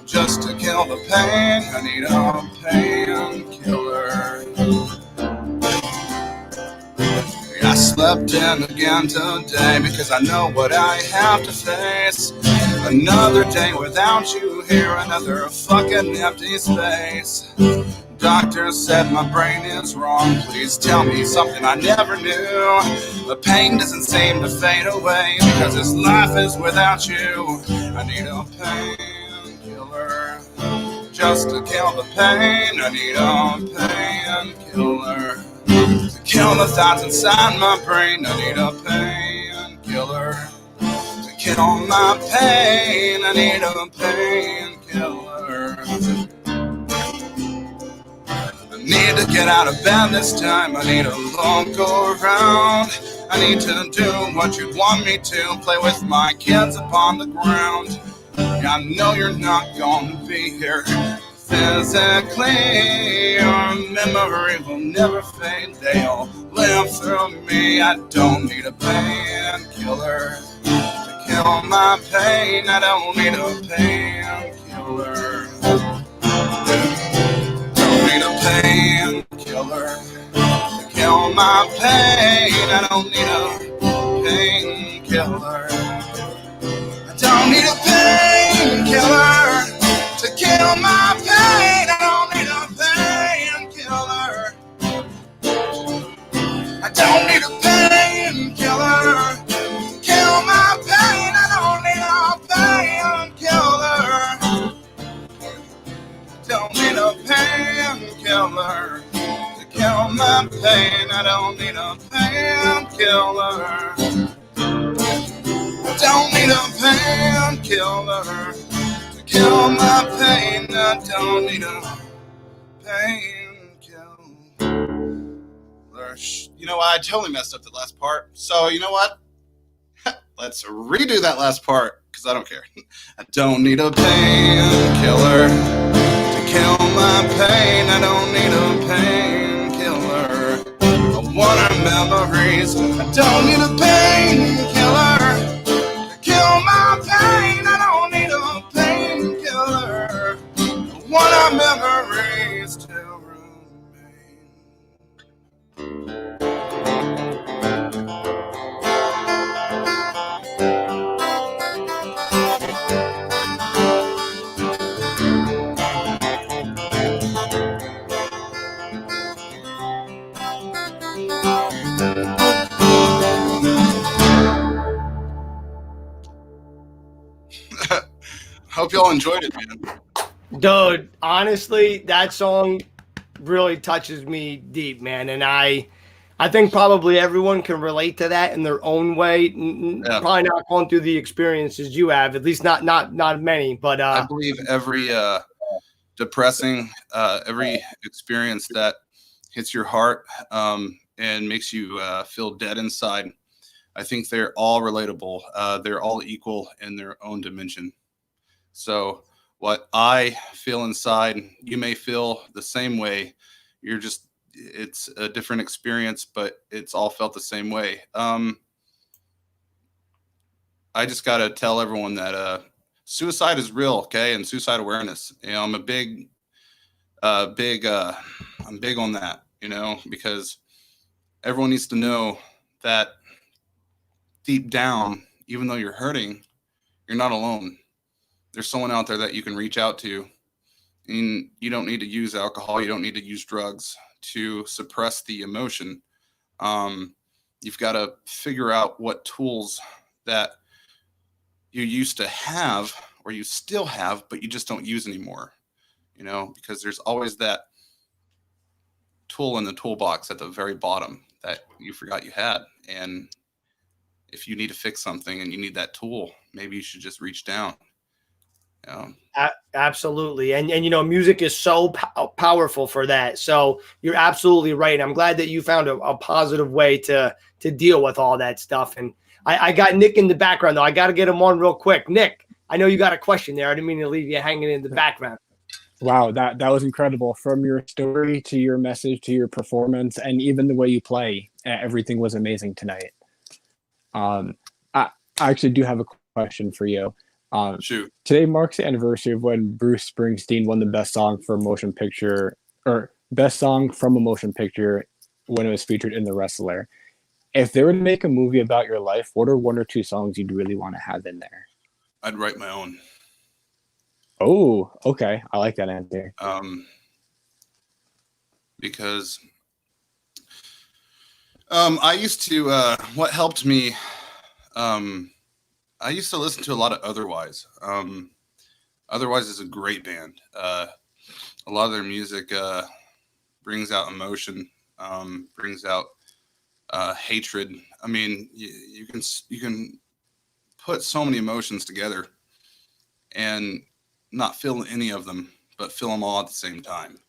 just to kill the pain. I need a painkiller. I slept in again today because I know what I have to face. Another day without you here, another fucking empty space. Doctor said my brain is wrong. Please tell me something I never knew. The pain doesn't seem to fade away because this life is without you. I need a painkiller just to kill the pain. I need a painkiller to kill the thoughts inside my brain. I need a painkiller to kill my pain. I need a painkiller. I need to get out of bed this time. I need to look around. I need to do what you want me to. Play with my kids upon the ground. I know you're not gonna be here physically. Your memory will never fade. They'll live through me. I don't need a painkiller to kill my pain. I don't need a painkiller. Don't need a painkiller to kill my pain. I don't need a painkiller. I don't need a painkiller to kill my pain. I don't need a painkiller. I don't need a painkiller to kill my pain. I don't need a painkiller. Don't need a painkiller to kill my pain. I don't need a painkiller. I don't need a painkiller to kill my pain. I don't need a painkiller. You know what? I totally messed up the last part. So you know what? Let's redo that last part because I don't care. I don't need a painkiller to kill my pain. I don't need a painkiller. I want our memories. I don't need a painkiller to kill my pain. I don't need a painkiller. I want our memories to remain. hope y'all enjoyed it, man. Dude, honestly, that song really touches me deep, man. And I think probably everyone can relate to that in their own way. Probably not going through the experiences you have, at least not many. But I believe every depressing, every experience that hits your heart and makes you feel dead inside, I think they're all relatable. They're all equal in their own dimension. So what I feel inside, you may feel the same way. It's a different experience, but it's all felt the same way. I just got to tell everyone that suicide is real, okay? And suicide awareness. I'm big on that, because everyone needs to know that deep down, even though you're hurting, you're not alone. There's someone out there that you can reach out to. And you don't need to use alcohol. You don't need to use drugs to suppress the emotion. You've got to figure out what tools that you used to have or you still have, but you just don't use anymore, because there's always that tool in the toolbox at the very bottom that you forgot you had. And if you need to fix something and you need that tool, maybe you should just reach down. Absolutely. And music is so powerful for that. So you're absolutely right. And I'm glad that you found a positive way to deal with all that stuff. And I got Nick in the background, though. I got to get him on real quick. Nick, I know you got a question there. I didn't mean to leave you hanging in the background. Wow, that was incredible. From your story to your message to your performance and even the way you play, everything was amazing tonight. I actually do have a question for you. Shoot. Today marks the anniversary of when Bruce Springsteen won the best song for a motion picture, or best song from a motion picture when it was featured in The Wrestler. If they were to make a movie about your life, what are one or two songs you'd really want to have in there? I'd write my own. Oh, okay. I like that answer. Because I used to, what helped me, I used to listen to a lot of Otherwise. Otherwise is a great band. A lot of their music brings out emotion, brings out hatred. I mean, you can put so many emotions together and not feel any of them, but feel them all at the same time.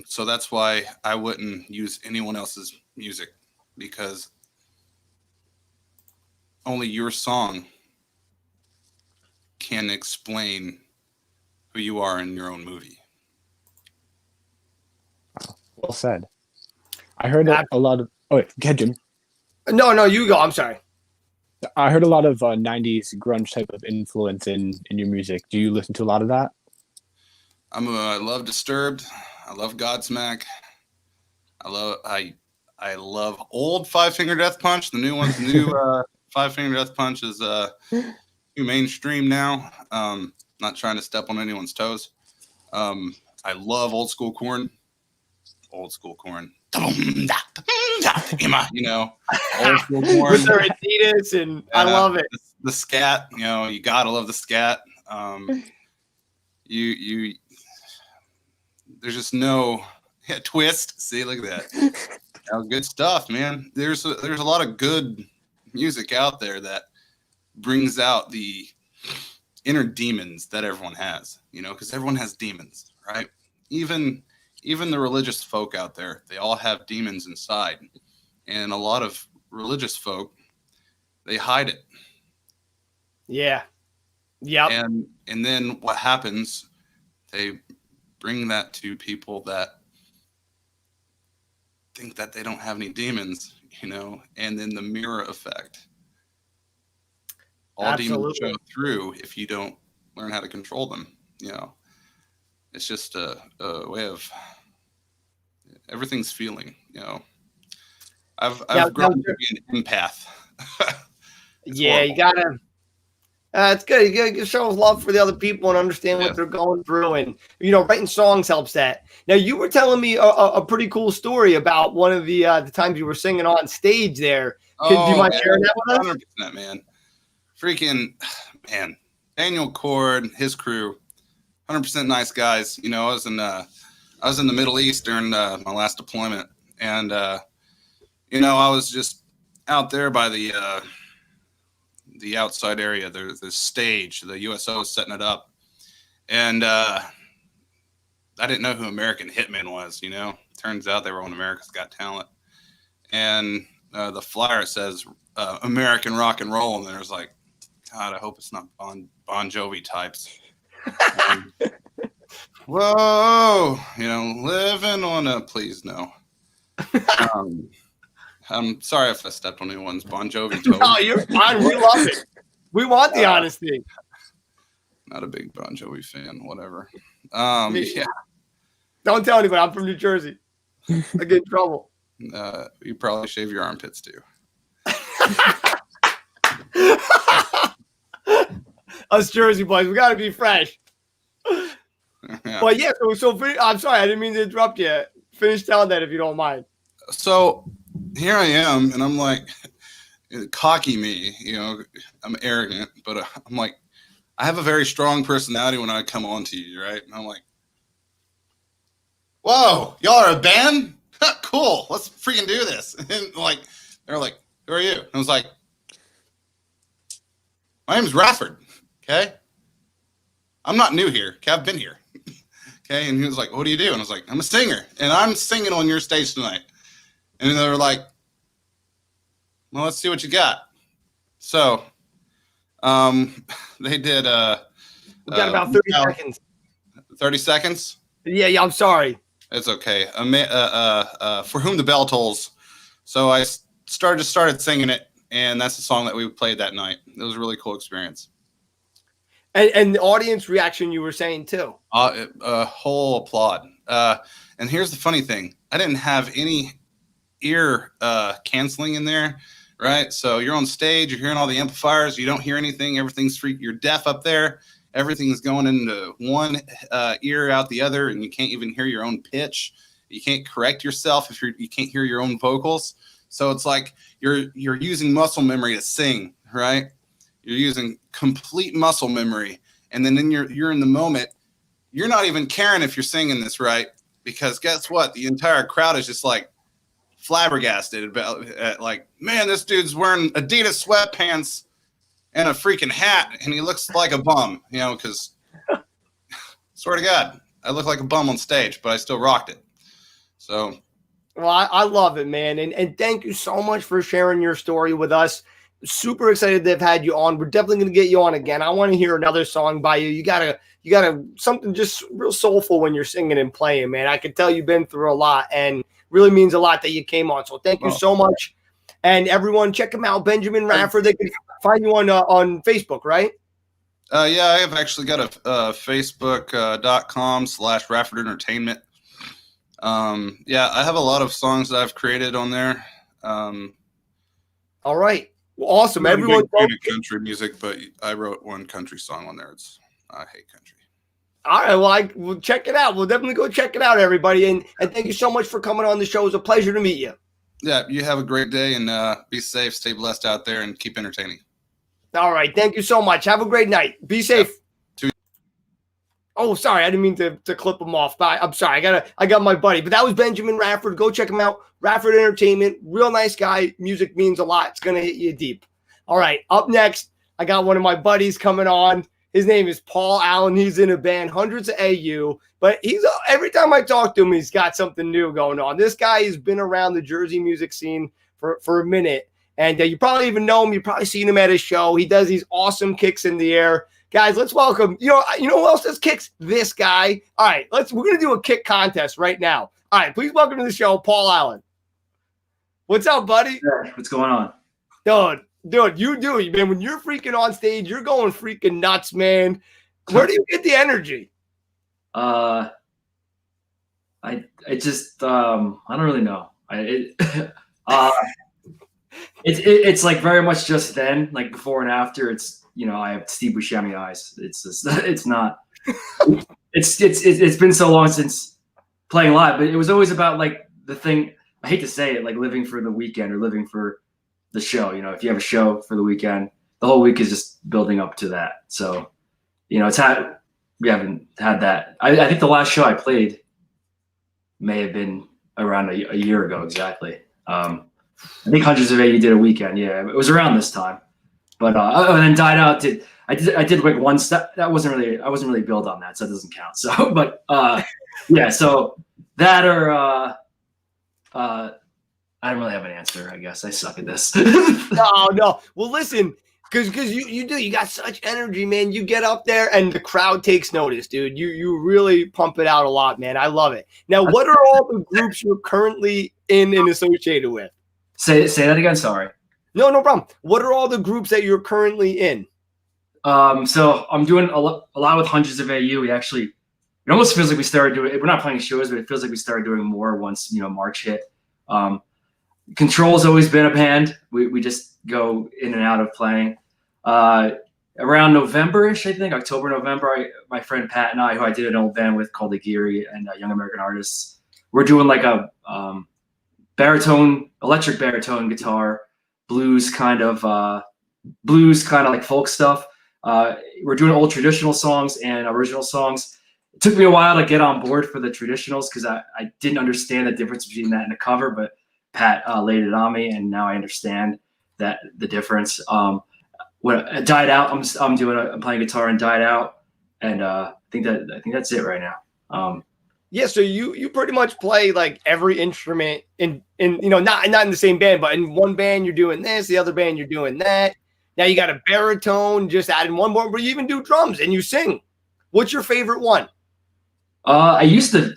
So that's why I wouldn't use anyone else's music, because only your song can explain who you are in your own movie. Well said. I heard a lot of... Oh, wait, go ahead, Jim. No, you go. I'm sorry. I heard a lot of 90s grunge type of influence in your music. Do you listen to a lot of that? I love Disturbed. I love Godsmack. I love old Five Finger Death Punch. The new Five Finger Death Punch is too mainstream now. Not trying to step on anyone's toes. I love old school Korn. Old school Korn. Old school Korn. With their Adidas, and I love it. The scat, you gotta love the scat. There's just no twist. See, look at that. Good stuff, man. There's a lot of good music out there that brings out the inner demons that everyone has, because everyone has demons, right? Even the religious folk out there, they all have demons inside. And a lot of religious folk, they hide it. Yeah. Yep. And then what happens, they bring that to people that think that they don't have any demons, and then the mirror effect. All Absolutely. demons show through if you don't learn how to control them. It's just a way of everything's feeling. I've grown to be an empath. Yeah, horrible. you gotta. It's good. You gotta show love for the other people and understand what they're going through, and writing songs helps that. Now, you were telling me a pretty cool story about one of the times you were singing on stage there. Do you mind sharing that with us? 100%, man. Freaking man, Daniel Cord, his crew, 100% nice guys. You know, I was in the Middle East during my last deployment, and you know, I was just out there by the outside area. There's this stage, the USO was setting it up, and I didn't know who American Hitman was. You know, turns out they were on America's Got Talent, and the flyer says American Rock and Roll, and there's like, God, I hope it's not Bon Jovi types. Whoa, you know, living on a please no. I'm sorry if I stepped on anyone's Bon Jovi toe. No, you're fine. We love it. We want the honesty. Not a big Bon Jovi fan. Whatever. Yeah. Don't tell anybody. I'm from New Jersey. I get in trouble. You probably shave your armpits too. Us Jersey boys, we got to be fresh. Yeah. But yeah, so I'm sorry, I didn't mean to interrupt you. Finish telling that if you don't mind. So here I am, and I'm like, cocky me, you know, I'm arrogant, but I'm like, I have a very strong personality when I come on to you, right? And I'm like, whoa, y'all are a band? Cool, let's freaking do this. And like, they're like, who are you? And I was like, my name's Rafford, okay? I'm not new here, okay? I've been here, okay? And he was like, what do you do? And I was like, I'm a singer, and I'm singing on your stage tonight. And they were like, well, let's see what you got. So they did We got about 30 seconds. 30 seconds? Yeah, I'm sorry. It's okay. For Whom the Bell Tolls. So I started singing it, and that's the song that we played that night. It was a really cool experience. And the audience reaction you were saying too. A whole applaud. And here's the funny thing. I didn't have any ear canceling in there, right? So you're on stage, you're hearing all the amplifiers, you don't hear anything, everything's free, you're deaf up there, everything's going into one ear out the other, and you can't even hear your own pitch. You can't correct yourself if you can't hear your own vocals. So it's like you're using muscle memory to sing, right? You're using complete muscle memory, and then you're in the moment. You're not even caring if you're singing this right, because guess what? The entire crowd is just like flabbergasted about like, man, this dude's wearing Adidas sweatpants and a freaking hat, and he looks like a bum, you know, because swear to God, I look like a bum on stage, but I still rocked it. So, well, I love it, man. And thank you so much for sharing your story with us. Super excited to have had you on. We're definitely going to get you on again. I want to hear another song by you. You gotta something just real soulful when you're singing and playing, man. I can tell you've been through a lot, and really means a lot that you came on. So thank you so much. And everyone, check him out, Benjamin Rafford. They can find you on Facebook, right? Yeah, I have actually got a Facebook.com/Rafford Entertainment. Yeah, I have a lot of songs that I've created on there. All right. Well, awesome. Everyone, country music, but I wrote one country song on there. It's I hate country. All right. Well, we'll check it out. We'll definitely go check it out, everybody. And thank you so much for coming on the show. It was a pleasure to meet you. Yeah, you have a great day, and be safe, stay blessed out there, and keep entertaining. All right. Thank you so much. Have a great night. Be safe. Yeah. Oh, sorry. I didn't mean to clip him off. I'm sorry. I got my buddy. But that was Benjamin Rafford. Go check him out. Rafford Entertainment. Real nice guy. Music means a lot. It's going to hit you deep. All right. Up next, I got one of my buddies coming on. His name is Paul Allen. He's in a band, Hundreds of AU. But every time I talk to him, he's got something new going on. This guy has been around the Jersey music scene for a minute. And you probably even know him. You've probably seen him at his show. He does these awesome kicks in the air. Guys, let's welcome, you know who else does kicks? This guy. All right, we're going to do a kick contest right now. All right, please welcome to the show, Paul Allen. What's up, buddy? Yeah, what's going on? Dude, you do it, man. When you're freaking on stage, you're going freaking nuts, man. Where do you get the energy? I just I don't really know. It's like very much just then, like before and after. It's I have Steve Buscemi eyes. It's just it's not. It's been so long since playing live, but it was always about like the thing. I hate to say it, like living for the weekend or living for the show. If you have a show for the weekend, the whole week is just building up to that. So we haven't had that. I think the last show I played may have been around a year ago exactly. I think Hundreds of AU did a weekend. Yeah, it was around this time. But and then Died Out I did like one step. I wasn't really billed on that, so that doesn't count. So, but yeah, so that or I don't really have an answer. I guess I suck at this. No. Well, listen, because you got such energy, man. You get up there and the crowd takes notice, dude. You really pump it out a lot, man. I love it. Now, what are all the groups you're currently in and associated with? Say that again. Sorry. No problem. What are all the groups that you're currently in? So I'm doing a lot with Hundreds of AU. It almost feels like we started doing. We're not playing shows, but it feels like we started doing more once March hit. Control's always been a band. We just go in and out of playing. Around November-ish, I think, October, November, my friend Pat and I, who I did an old band with called The Geary and Young American Artists, we're doing like a electric baritone guitar, blues kind of like folk stuff. We're doing old traditional songs and original songs. It took me a while to get on board for the traditionals because I didn't understand the difference between that and a cover, but Pat laid it on me, and now I understand that the difference. When Died Out, I'm playing guitar and Died Out, and I think that's it right now. Yeah, so you pretty much play like every instrument in not in the same band, but in one band you're doing this, the other band you're doing that. Now you got a baritone, just adding one more, but you even do drums and you sing. What's your favorite one? I used to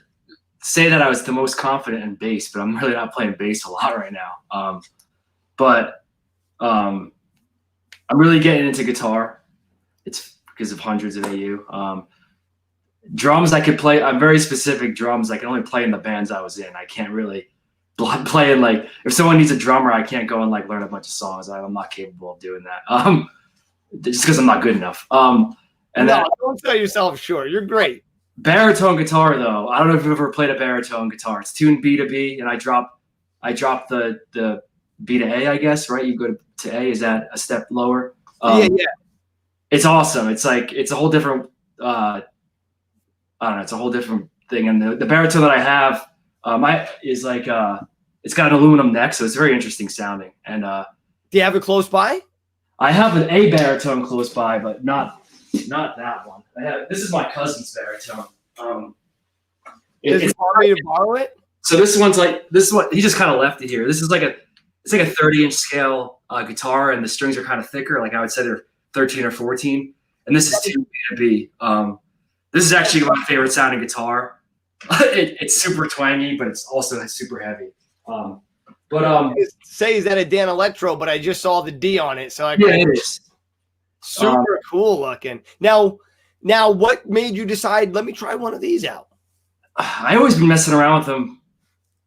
say that I was the most confident in bass, but I'm really not playing bass a lot right now. But I'm really getting into guitar. It's because of Hundreds of AU. Drums I could play. I'm very specific drums. I can only play in the bands I was in. I can't really play in like, if someone needs a drummer, I can't go and like learn a bunch of songs. I'm not capable of doing that. Just because I'm not good enough. And no, don't sell yourself short. You're great. Baritone guitar though. I don't know if you've ever played a baritone guitar. It's tuned B to B, and I drop the B to A, I guess, right? You go to A. Is that a step lower? Yeah. It's awesome. It's like, it's a whole different, I don't know. It's a whole different thing. And the baritone that I have, is like, it's got an aluminum neck, so it's very interesting sounding. And do you have it close by? I have an A baritone close by, but not that one. This is my cousin's baritone. Does he want me to borrow it? So this one, he just kind of left it here. This is like it's like a 30-inch scale guitar, and the strings are kind of thicker. Like I would say they're 13 or 14. And this is 2 B to B. This is actually my favorite sounding guitar. It's super twangy, but it's also super heavy. Say is that a Dan Electro, but I just saw the D on it, so yeah, it is super cool looking. Now, what made you decide? Let me try one of these out. I always been messing around with them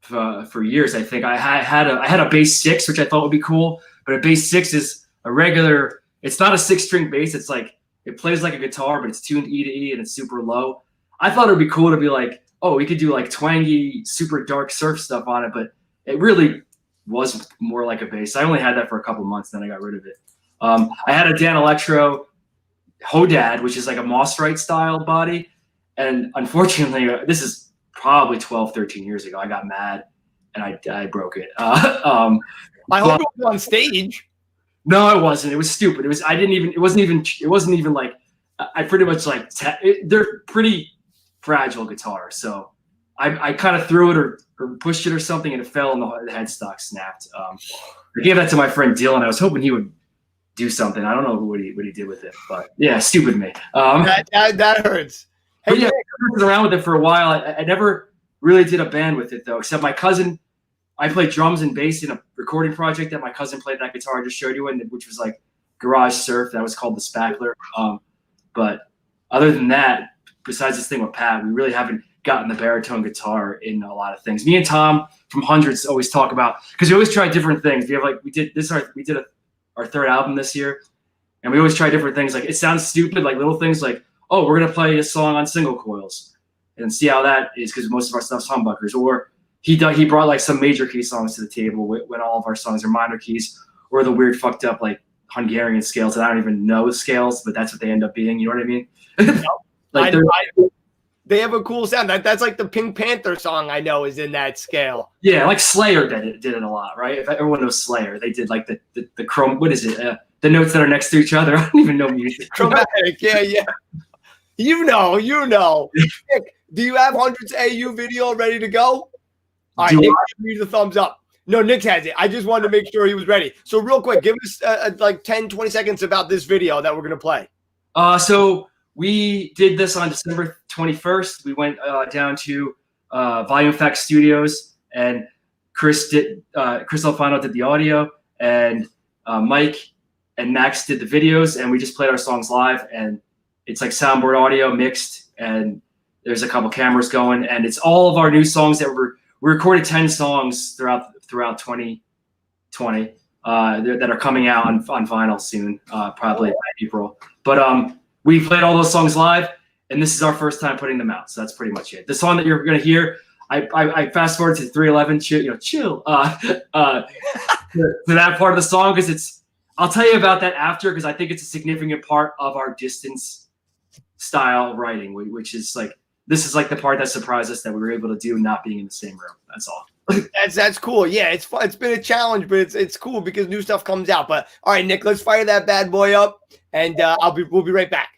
for years. I think I had a bass 6, which I thought would be cool, but a bass 6 is a regular. It's not a 6-string bass. It's like it plays like a guitar, but it's tuned E to E and it's super low. I thought it'd be cool to be like, oh, we could do like twangy, super dark surf stuff on it, but it really was more like a bass. I only had that for a couple months, then I got rid of it. I had a Dan Electro Hodad, which is like a Mossrite style body. And unfortunately, this is probably 12, 13 years ago. I got mad and I broke it. I hope it was on stage. No, it wasn't. It was stupid. It wasn't even like, I pretty much like, they're pretty fragile guitars. So I kind of threw it or pushed it or something, and it fell and the headstock snapped. I gave that to my friend Dylan. I was hoping he would do something. I don't know what he did with it, but yeah, stupid me. That hurts. Hey, yeah, I was around with it for a while. I never really did a band with it though, except my cousin. I played drums and bass in a recording project that my cousin played that guitar I just showed you in, which was like garage surf. That was called the Spackler. But other than that, besides this thing with Pat, we really haven't gotten the baritone guitar in a lot of things. Me and Tom from Hundreds always talk about, because we always try different things. We did our third album this year, and we always try different things. Like it sounds stupid, like little things like, oh, we're gonna play a song on single coils and see how that is, because most of our stuff's humbuckers. Or he brought like some major key songs to the table when all of our songs are minor keys, or the weird fucked up like Hungarian scales, and I don't even know the scales, but that's what they end up being. You know what I mean? They have a cool sound. That's like the Pink Panther song I know is in that scale. Yeah, like Slayer did it a lot, right? If everyone knows Slayer, they did like the chrome. What is it? The notes that are next to each other. I don't even know music. Chromatic, yeah. You know. Nick, do you have Hundreds AU video ready to go? All right, Nick, give me the thumbs up. No, Nick has it. I just wanted to make sure he was ready. So real quick, give us like 10, 20 seconds about this video that we're going to play. So we did this on December 21st. We went down to Volume Effects Studios, and Chris Alfano did the audio, and Mike and Max did the videos, and we just played our songs live. And it's like soundboard audio mixed, and there's a couple cameras going, and it's all of our new songs that we recorded 10 songs throughout 2020 that are coming out on vinyl soon, probably April. But we played all those songs live, and this is our first time putting them out. So that's pretty much it. The song that you're going to hear, I fast forward to 311, chill to that part of the song, because I'll tell you about that after, because I think it's a significant part of our distance style writing, which is like, this is like the part that surprised us that we were able to do not being in the same room. That's all. That's cool. Yeah, it's fun. It's been a challenge, but it's cool because new stuff comes out. But all right, Nick, let's fire that bad boy up, and we'll be right back.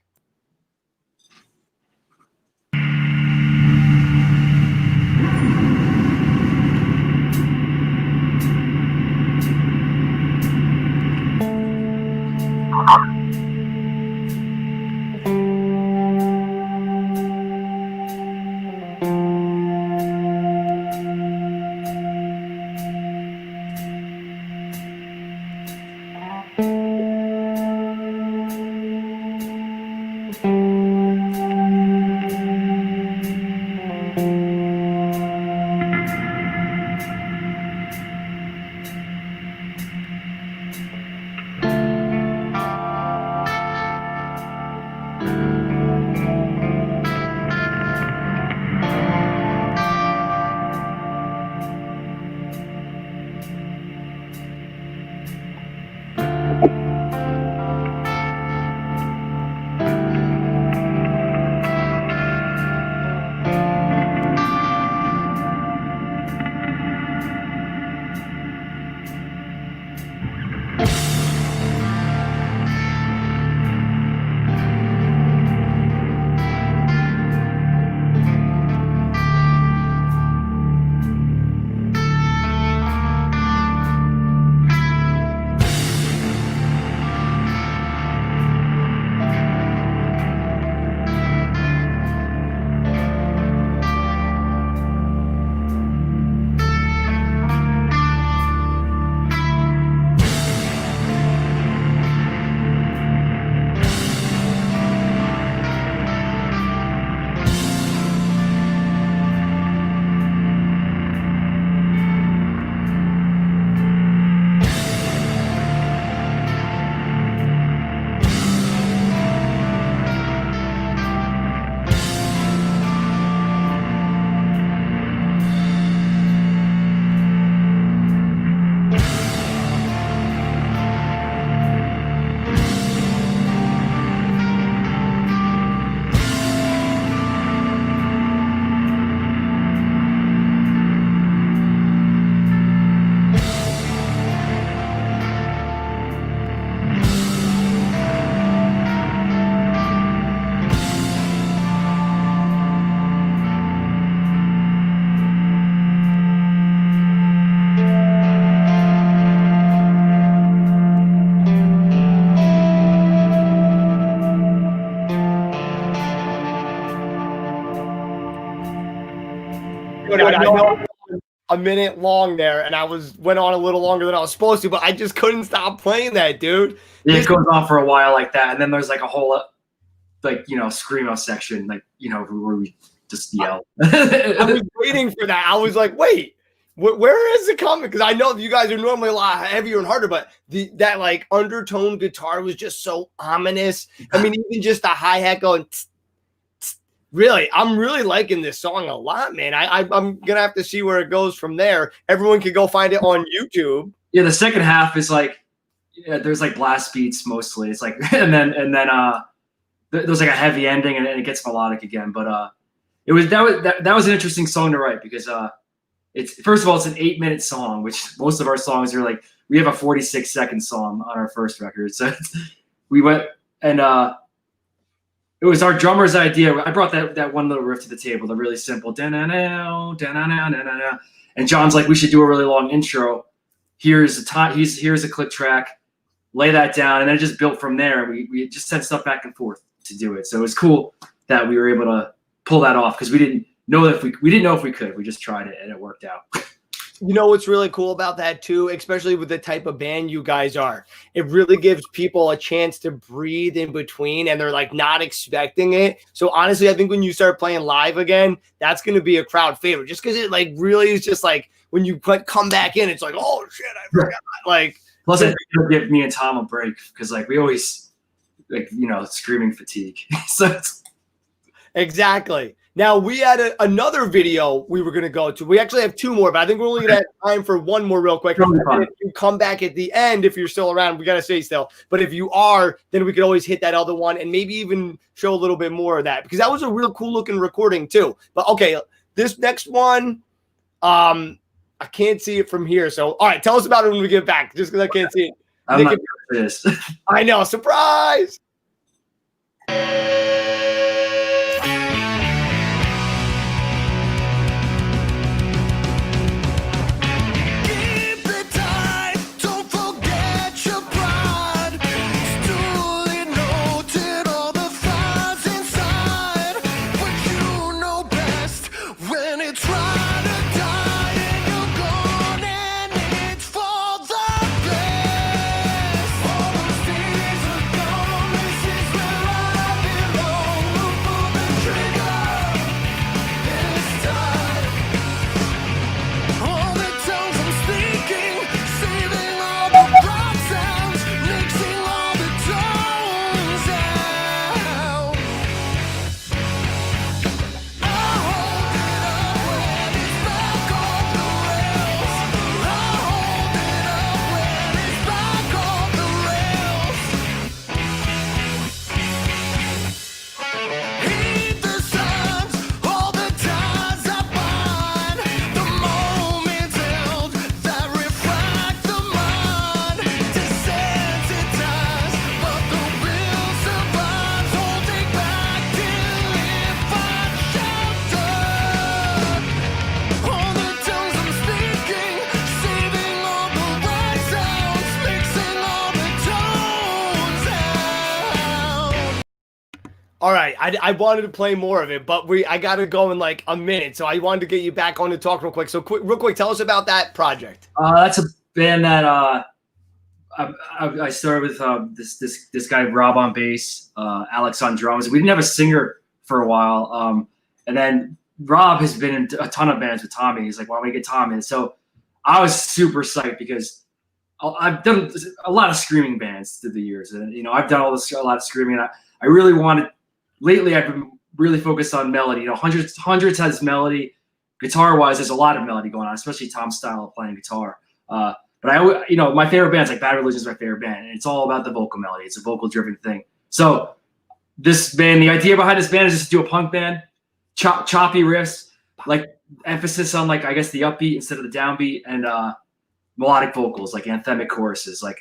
I know a minute long there, and I went on a little longer than I was supposed to, but I just couldn't stop playing that, dude. Yeah, it goes on for a while like that, and then there's like a whole screamo section, where we just yell. I was waiting for that. I was like, wait, where is it coming? Because I know you guys are normally a lot heavier and harder, but that like undertone guitar was just so ominous. I mean, even just the hi-hat going. Really, I'm really liking this song a lot, man. I'm gonna have to see where it goes from there. Everyone can go find it on YouTube. Yeah, the second half is like, there's like blast beats mostly. It's like and then there's like a heavy ending and it gets melodic again. But that was an interesting song to write because it's first of all it's an 8-minute song, which most of our songs are like we have a 46-second song on our first record. So we went and it was our drummer's idea. I brought that one little riff to the table, the really simple da-na-na, da-na-na, da-na-na. And John's like, we should do a really long intro. Here's a click track, lay that down, and then it just built from there. We just sent stuff back and forth to do it. So it was cool that we were able to pull that off because we didn't know if we could. We just tried it and it worked out. You know what's really cool about that too, especially with the type of band you guys are? It really gives people a chance to breathe in between and they're like not expecting it. So honestly, I think when you start playing live again, that's going to be a crowd favorite just because it like really is just like when you come back in, it's like, oh shit, I forgot. Like, plus it give me and Tom a break because like we always like, screaming fatigue. So exactly. Now, we had another video we were going to go to. We actually have 2 more, but I think we're only going to have time for 1 more real quick. If you come back at the end, if you're still around, we got to stay still. But if you are, then we could always hit that other one and maybe even show a little bit more of that because that was a real cool looking recording too. But okay, this next one, I can't see it from here. So, all right, tell us about it when we get back just because I can't see it. I'm not sure this. I know, surprise. All right, I wanted to play more of it, but I got to go in like a minute, so I wanted to get you back on to talk real quick. So real quick, tell us about that project. That's a band that I started with this guy Rob on bass, Alex on drums. We didn't have a singer for a while, and then Rob has been in a ton of bands with Tommy. He's like, "Why don't we get Tommy?" And so I was super psyched because I've done a lot of screaming bands through the years, and I've done a lot of screaming. And I really wanted. Lately, I've been really focused on melody. Hundreds has melody. Guitar-wise, there's a lot of melody going on, especially Tom's style of playing guitar. But my favorite band's like Bad Religion is my favorite band, and it's all about the vocal melody. It's a vocal-driven thing. So this band, the idea behind this band is just to do a punk band, choppy riffs, like emphasis on like I guess the upbeat instead of the downbeat, and melodic vocals, like anthemic choruses. I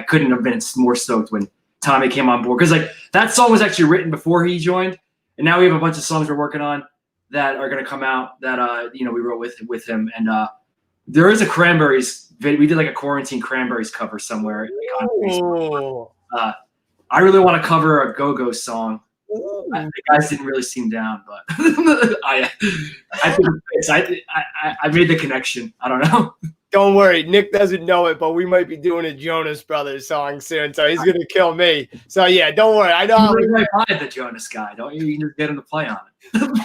couldn't have been more stoked when Tommy came on board because like that song was actually written before he joined, and now we have a bunch of songs we're working on that are going to come out that we wrote with him, and there is a Cranberries we did like a Quarantine Cranberries cover somewhere. I really want to cover a Go-Go song. The guys didn't really seem down, but I made the connection. I don't know. Don't worry, Nick doesn't know it, but we might be doing a Jonas Brothers song soon, so he's gonna kill me. So yeah, don't worry. I know. You might buy the Jonas guy, don't you? You just get him to play on it.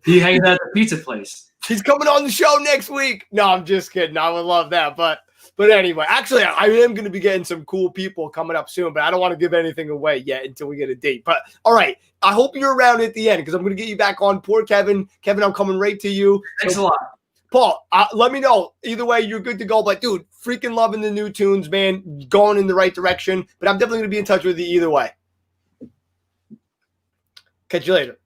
He hangs out at the pizza place. He's coming on the show next week. No, I'm just kidding. I would love that, but anyway, actually, I am going to be getting some cool people coming up soon, but I don't want to give anything away yet until we get a date. But all right, I hope you're around at the end because I'm going to get you back on. Poor Kevin. Kevin, I'm coming right to you. Thanks a lot. Paul, let me know. Either way, you're good to go. But, dude, freaking loving the new tunes, man. Going in the right direction. But I'm definitely going to be in touch with you either way. Catch you later.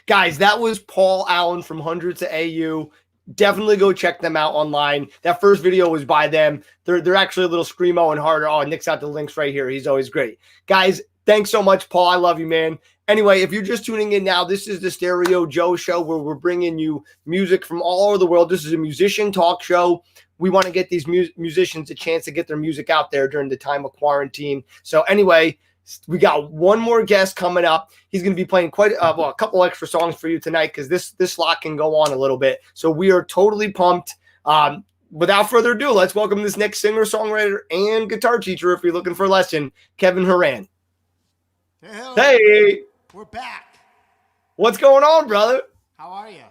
Guys, that was Paul Allen from Hundreds of AU. Definitely go check them out online. That first video was by them. They're actually a little screamo and harder. Oh, Nick's got the links right here. He's always great. Guys, thanks so much, Paul. I love you, man. Anyway, if you're just tuning in now, this is the Stereo Joe Show where we're bringing you music from all over the world. This is a musician talk show. We want to get these musicians a chance to get their music out there during the time of quarantine. So anyway, we got one more guest coming up. He's going to be playing quite a couple extra songs for you tonight because this slot can go on a little bit. So we are totally pumped. Without further ado, let's welcome this next singer, songwriter, and guitar teacher, if you're looking for a lesson, Kevin Horan. Hey, we're back. What's going on, brother? How are you?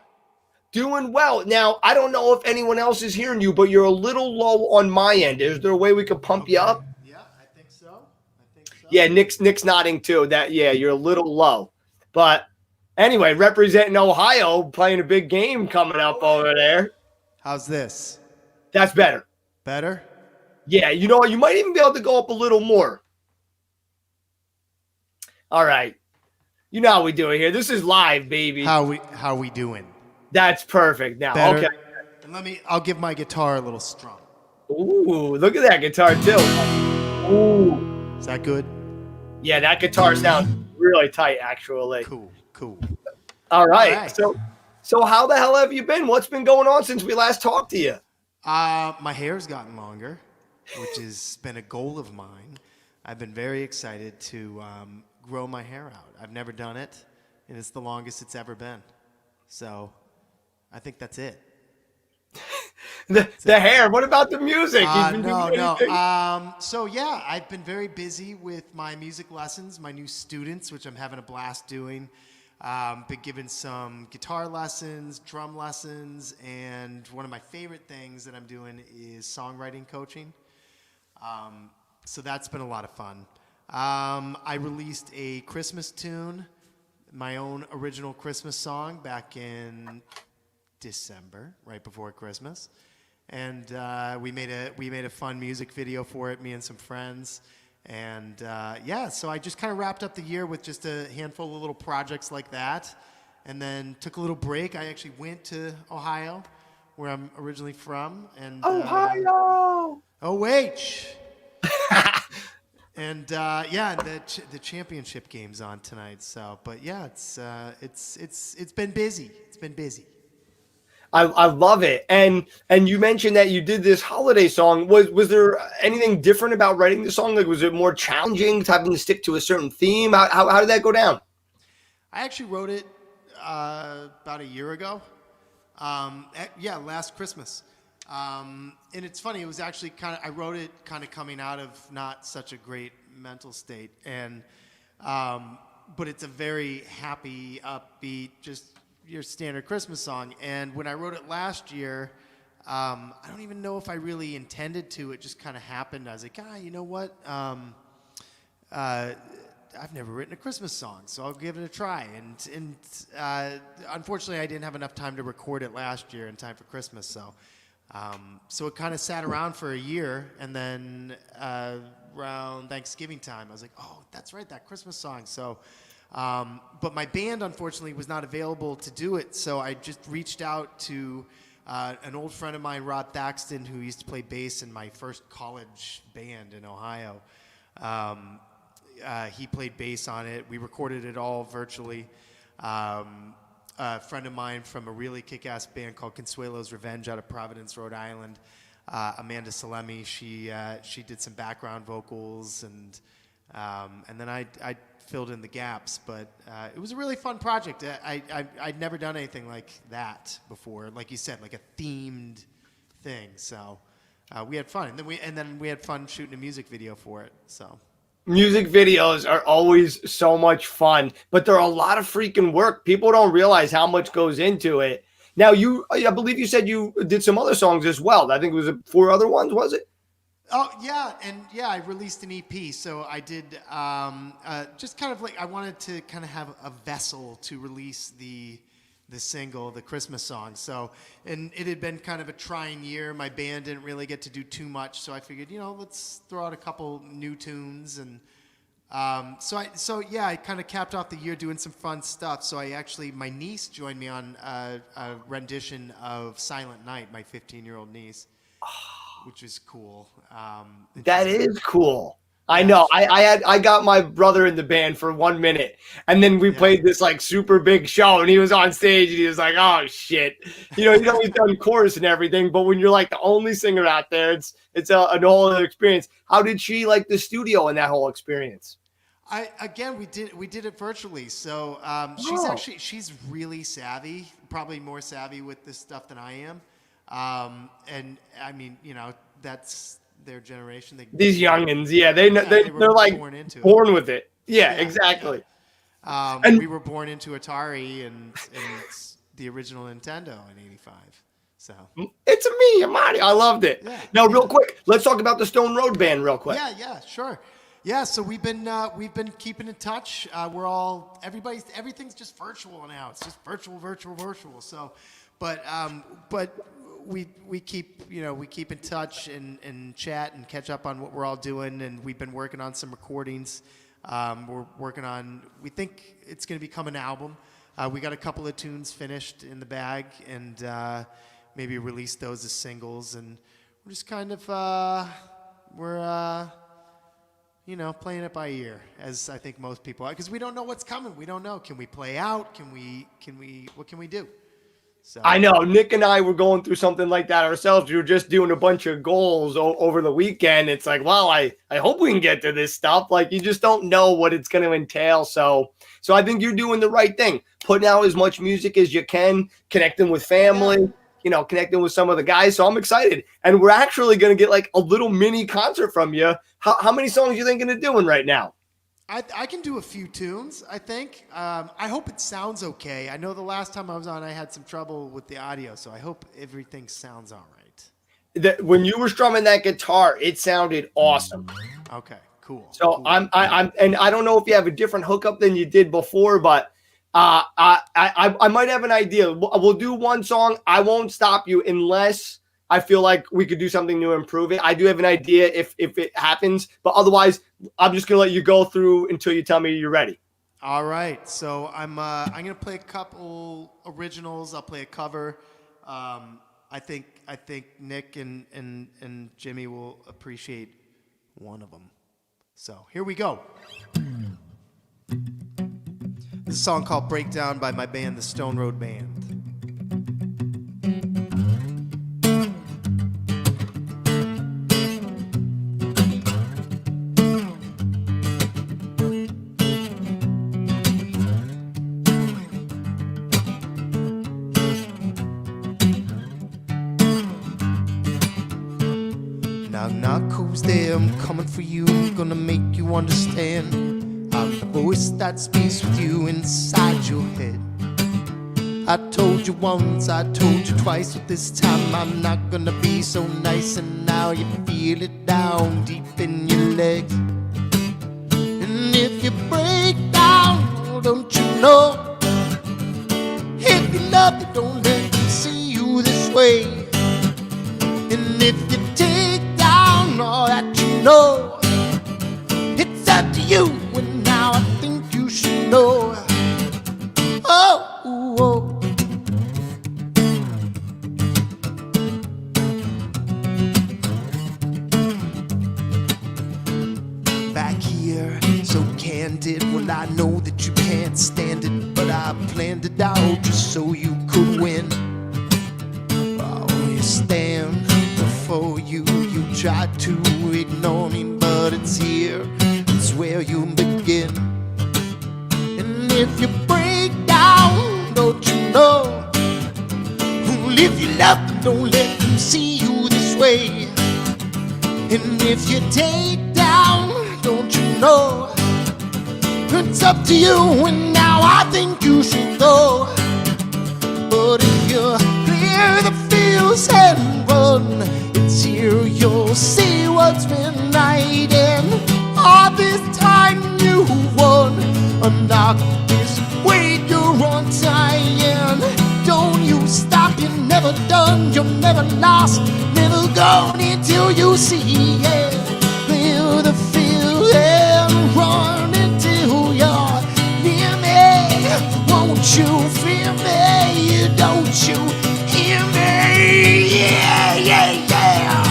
Doing well. Now, I don't know if anyone else is hearing you, but you're a little low on my end. Is there a way we could pump you up? Yeah, I think so. Yeah, Nick's nodding too. You're a little low. But anyway, representing Ohio, playing a big game coming up over there. How's this? That's better. Better? Yeah, you know what? You might even be able to go up a little more. All right. You know how we do it here. This is live, baby. How we doing? That's perfect now. Better? Okay. And I'll give my guitar a little strum. Ooh, look at that guitar too. Ooh. Is that good? Yeah, that guitar sounds really tight, actually. Cool. All right. So how the hell have you been? What's been going on since we last talked to you? My hair's gotten longer, which has been a goal of mine. I've been very excited to grow my hair out. I've never done it, and it's the longest it's ever been. So I think that's it. the hair. What about the music? No. So yeah, I've been very busy with my music lessons, my new students, which I'm having a blast doing. Been given some guitar lessons, drum lessons, and one of my favorite things that I'm doing is songwriting coaching. So that's been a lot of fun. I released a Christmas tune, my own original Christmas song back in December, right before Christmas. And we made a fun music video for it, me and some friends. And so I just kind of wrapped up the year with just a handful of little projects like that. And then took a little break. I actually went to Ohio, where I'm originally from. And Ohio! OH! And the championship game's on tonight. So, but yeah, it's been busy. It's been busy. I love it. And you mentioned that you did this holiday song. Was there anything different about writing the song? Like, was it more challenging, having to stick to a certain theme? How did that go down? I actually wrote it about a year ago. Last Christmas. And it's funny, it was actually I wrote it kind of coming out of not such a great mental state. And, but it's a very happy, upbeat, just your standard Christmas song. And when I wrote it last year, I don't even know if I really intended to, it just kind of happened. I was like, you know what? I've never written a Christmas song, so I'll give it a try. And unfortunately, I didn't have enough time to record it last year in time for Christmas. So it kind of sat around for a year, and then around Thanksgiving time, I was like, oh, that's right, that Christmas song. So, but my band, unfortunately, was not available to do it, so I just reached out to an old friend of mine, Rod Thaxton, who used to play bass in my first college band in Ohio. He played bass on it. We recorded it all virtually. A friend of mine from a really kick-ass band called Consuelo's Revenge out of Providence, Rhode Island, Amanda Salemi, she did some background vocals, and then I filled in the gaps. But it was a really fun project. I'd never done anything like that before, like you said, like a themed thing. So we had fun, and then we had fun shooting a music video for it. So. Music videos are always so much fun, but they're a lot of freaking work. People don't realize how much goes into it. Now, I believe you said you did some other songs as well. I think it was 4 other ones, was it? Oh, yeah. And yeah, I released an EP. So I did just kind of like, I wanted to kind of have a vessel to release the the single, the Christmas song. So, and it had been kind of a trying year. My band didn't really get to do too much, so I figured, let's throw out a couple new tunes. And so I kind of capped off the year doing some fun stuff. So my niece joined me on a rendition of Silent Night, my 15-year-old niece, which is cool. That is cool. I know. I got my brother in the band for 1 minute, and then we played this like super big show, and he was on stage, and he was like, "Oh shit," he's done chorus and everything, but when you're like the only singer out there, it's a whole other experience. How did she like the studio and that whole experience? We did it virtually. So she's really savvy, probably more savvy with this stuff than I am. And I mean, that's their generation. These youngins, they're like born with it. Yeah, exactly. Yeah. And we were born into Atari and the original Nintendo in '85. So it's a me, Amadi. I loved it. Yeah. Now, real quick, let's talk about the Stone Road Band real quick. Yeah, sure. Yeah, so we've been keeping in touch. Everything's just virtual now. It's just virtual. So, but we keep in touch and chat and catch up on what we're all doing. And we've been working on some recordings. We think it's going to become an album. We got a couple of tunes finished in the bag, and maybe release those as singles. And we're just kind of playing it by ear, as I think most people are, because we don't know what's coming. We don't know. Can we play out? What can we do? So. I know Nick and I were going through something like that ourselves. We were just doing a bunch of goals over the weekend. It's like, well, I hope we can get to this stuff. Like, you just don't know what it's going to entail. So I think you're doing the right thing, putting out as much music as you can, connecting with family, connecting with some of the guys. So I'm excited. And we're actually going to get like a little mini concert from you. How many songs are you thinking of doing right now? I can do a few tunes, I think. I hope it sounds okay. I know the last time I was on, I had some trouble with the audio, so I hope everything sounds all right. When you were strumming that guitar, it sounded awesome. Okay, cool. So cool. I'm and I don't know if you have a different hookup than you did before, but I might have an idea. We'll do one song. I won't stop you unless I feel like we could do something to improve it. I do have an idea if it happens, but otherwise, I'm just gonna let you go through until you tell me you're ready. All right. So I'm gonna play a couple originals. I'll play a cover. I think Nick and Jimmy will appreciate one of them. So here we go. This is a song called "Breakdown" by my band, the Stone Road Band. Who's there? I'm coming for you, gonna make you understand. I'm the voice that speaks with you inside your head. I told you once, I told you twice, but this time I'm not gonna be so nice. And now you feel it down deep in your legs. And if you break down, don't you know, if you love me, don't let me see you this way. And if you take all that you know, it's up to you, and now I think you should know. Oh. Back here, so candid, well I know that you can't stand it, but I planned it out just so you could win. Oh, you stand before you tried to ignore me, but it's here, it's where you begin. And if you break down, don't you know, if you love me, don't let them see you this way. And if you take down, don't you know, it's up to you, and now I think you should go. But if you clear the fields and run, it's here you'll see what's been hiding. All this time you won, a knock is weight you're untying. never done, you're never lost, never gone until you see it. Feel the feeling, run until you're near me. Won't you feel me? Don't you hear me? Yeah, yeah, yeah.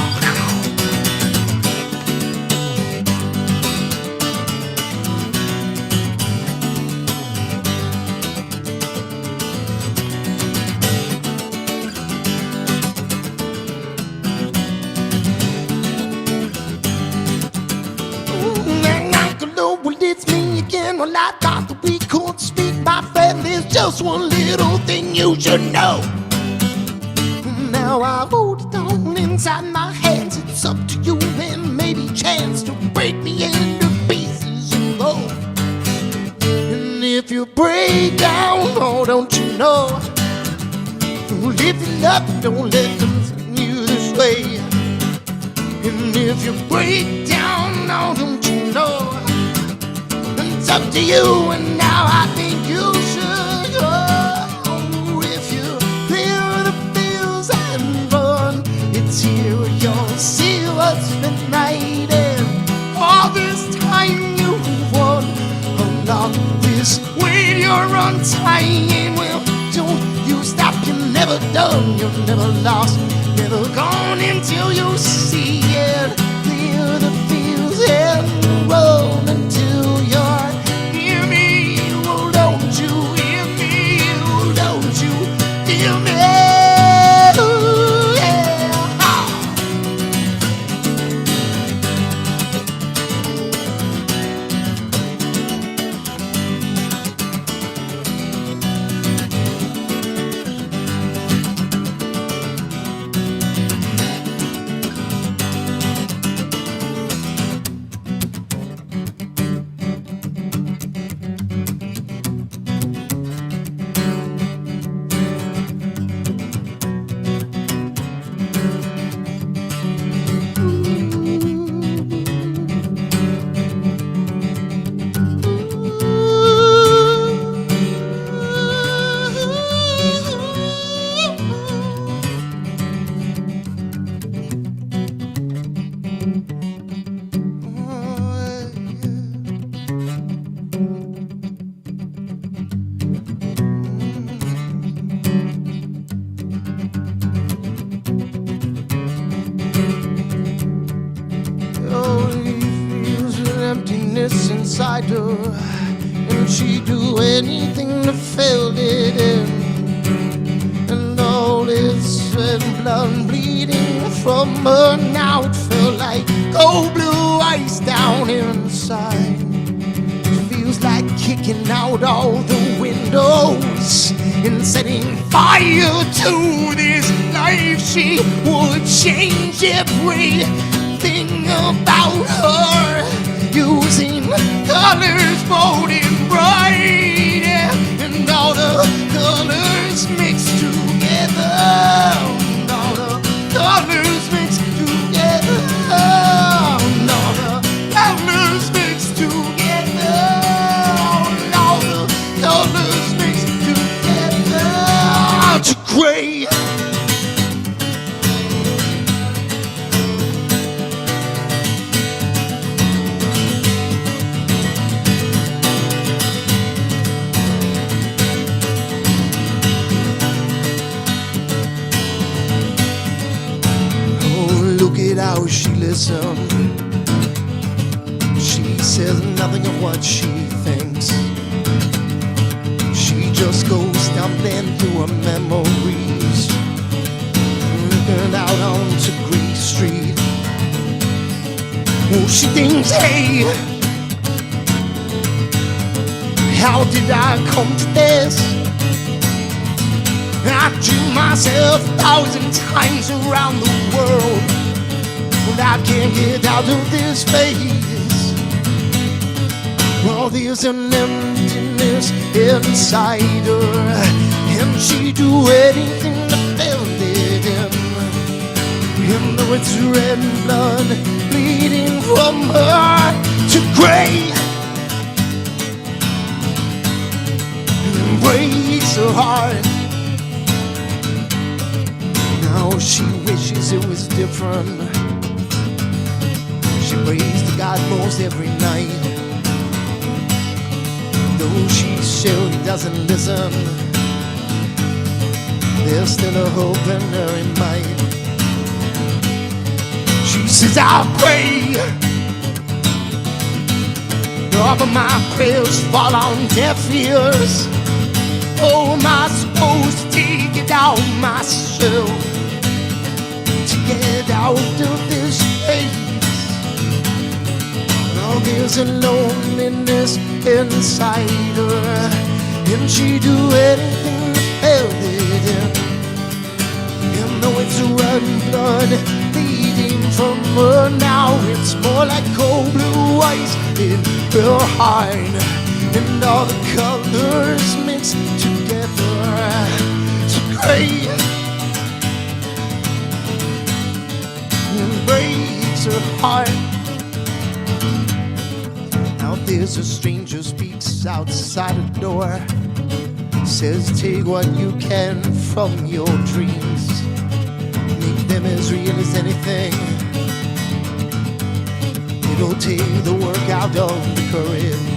Well, it's me again. Well, I thought that we could speak, my friend. There's just one little thing you should know. Now I hold it on inside my hands. It's up to you and maybe chance to break me into pieces and go. And if you break down, oh, don't you know? Lift it up, don't let them see you this way. And if you break down, oh, don't you know? It's up to you, and now I think you should go. If you feel the feels and run, it's here you'll see what's been right. And all this time you've won, along this way you're untying. Well, don't you stop, you're never done, you're never lost, never gone until you see it. Feel the feels and run until you're near me. Oh, don't you hear me? Oh, don't you hear me? Ooh, yeah. Inside her, and she'd do anything to fill it in. And all this red blood bleeding from her now, it felt like cold blue ice down inside. It feels like kicking out all the windows and setting fire to this life. She would change everything about her, using colors bold and bright, and all the colors mixed together, and all the colors mixed together, and all the colors mixed together, and all the colors mixed together to gray. How she listens, she says nothing of what she thinks. She just goes stumbling through her memories, looking out onto Greek Street. Oh, she thinks, hey, how did I come to this? I dream myself 1,000 times around the world, but I can't get out of this phase. Well, there's an emptiness inside her, and she'd do anything to fill it in. And though it's red blood bleeding from her to gray, it breaks her heart. She wishes it was different. She prays to God most every night. Though she's sure he doesn't listen, there's still a hope in her mind. She says, I'll pray, but my prayers fall on deaf ears. Oh, am I supposed to take it out myself, to get out of this place? Oh, there's a loneliness inside her, and she'd do anything to fill it in. And though it's red blood bleeding from her now, it's more like cold blue ice in her heart, and all the colors mixed together to gray. It breaks her heart. Now there's a stranger speaks outside the door, says take what you can from your dreams, make them as real as anything. It'll take the work out of the courage.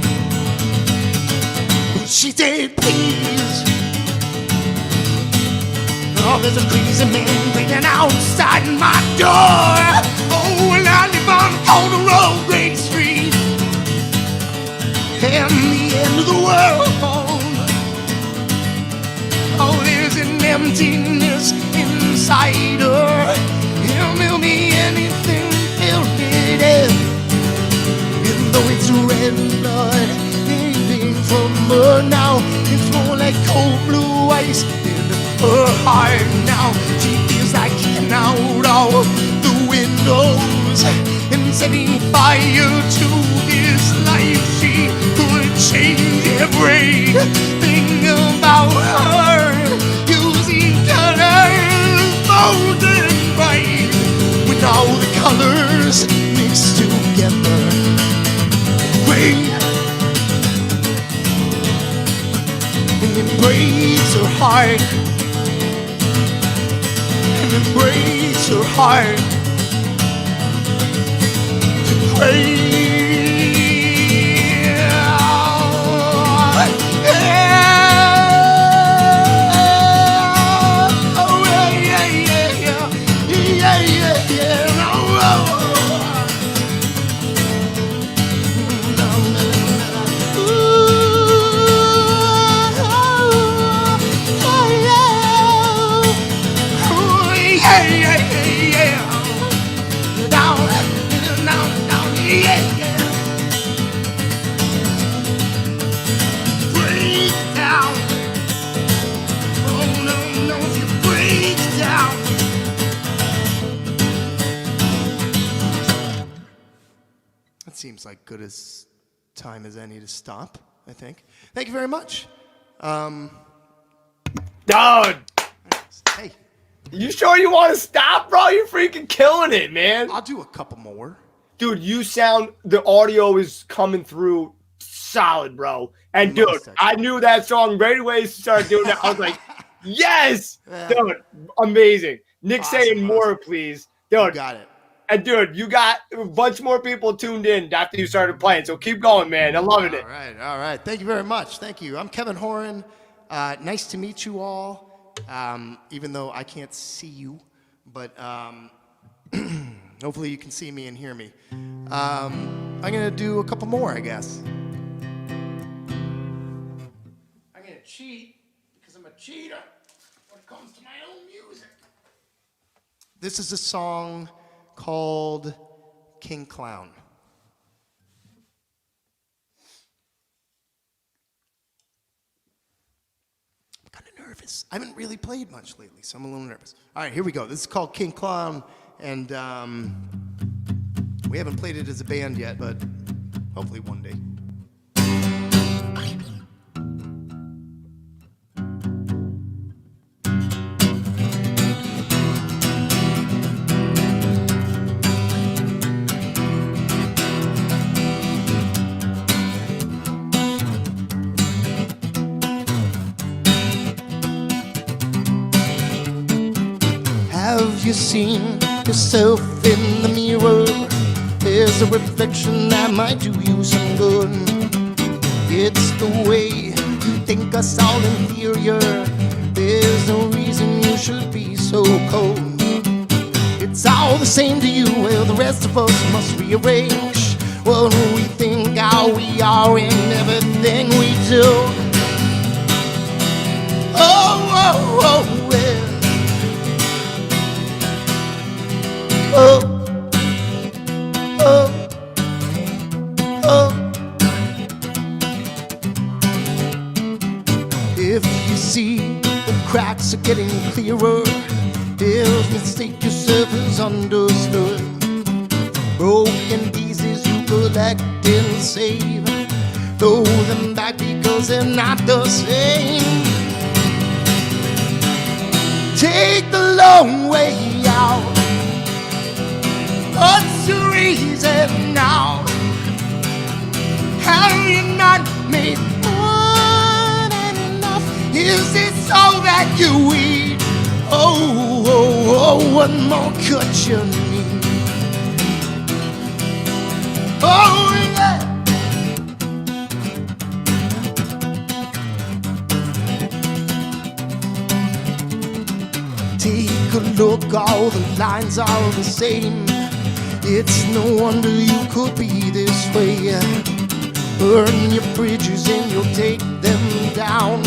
She said, please. Oh, there's a crazy man waiting outside my door. Oh, and I live on the corner of Great Street, and the end of the world. Oh, there's an emptiness inside her. He'll mail me anything, fill it in. And though it's red blood leaving from her now, it's more like cold blue ice in her heart now. She feels like kicking out all the windows and setting fire to this life. She would change everything about her, using colors bold and bright, with all the colors mixed together. And it breaks her heart, and it breaks her heart to pray. Seems like good as time as any to stop, I think. Thank you very much. Dude, Hey, you sure you want to stop, bro? You're freaking killing it, man. I'll do a couple more. Dude, you sound, the audio is coming through solid, bro. And dude, I knew that song right away. Started doing that. I was like, yes, dude, amazing. Nick saying more, please. Dude, You got it. And dude, you got a bunch more people tuned in after you started playing. So keep going, man. I'm loving it. All right. Thank you very much. Thank you. I'm Kevin Horan. Nice to meet you all, even though I can't see you. But hopefully you can see me and hear me. I'm going to do a couple more, I guess. I'm going to cheat because I'm a cheater when it comes to my own music. This is a song called King Clown. I'm kind of nervous. I haven't really played much lately, so I'm a little nervous. All right, here we go. This is called King Clown, and we haven't played it as a band yet, but hopefully one day. Have you seen yourself in the mirror? There's a reflection that might do you some good. It's the way you think us all inferior. There's no reason you should be so cold. It's all the same to you, well the rest of us must rearrange what we think, how we are in everything we do. Oh, oh, oh, well. Oh, oh, oh. If you see the cracks are getting clearer, if mistake yourself is understood, broken pieces you collect and save, throw them back because they're not the same. Take the long way out. What's the reason now? Have you not made more than enough? Is this all that you eat? Oh, oh, oh, what more could you need? Oh, yeah. Take a look, all the lines are the same. It's no wonder you could be this way. Burn your bridges and you'll take them down.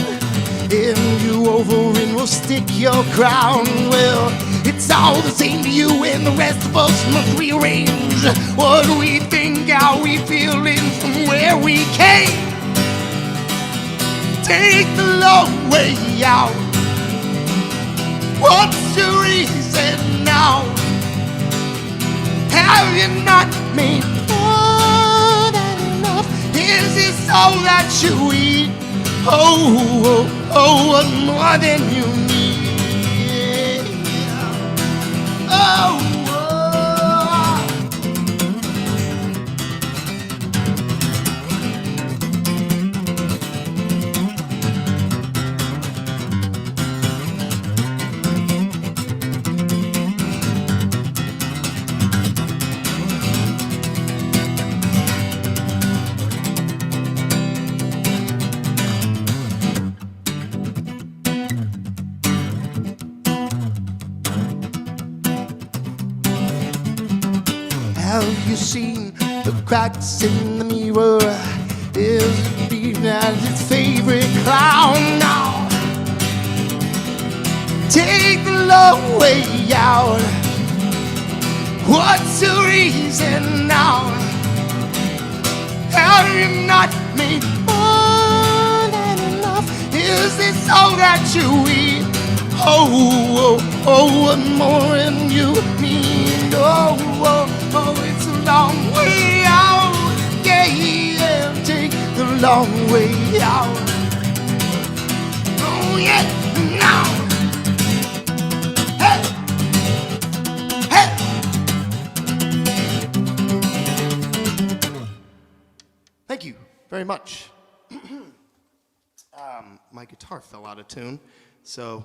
If you over and will stick your crown. Well, it's all the same to you and the rest of us must rearrange what we think, how we feel, and from where we came. Take the long way out. What's the reason now? Have you not made more than enough? Is this all that you eat? Oh, oh, oh, what more than you need? Oh, have you seen the cracks in the mirror? Is it being at its favorite clown now? Take the long way out. What's the reason now? Have you not made more than enough? Is this all that you eat? Oh, oh, oh, what more than you need? Oh, oh, oh, it's a long way out. Yeah, yeah, take the long way out. Oh, yeah, now. Hey, hey. Thank you very much. My guitar fell out of tune, so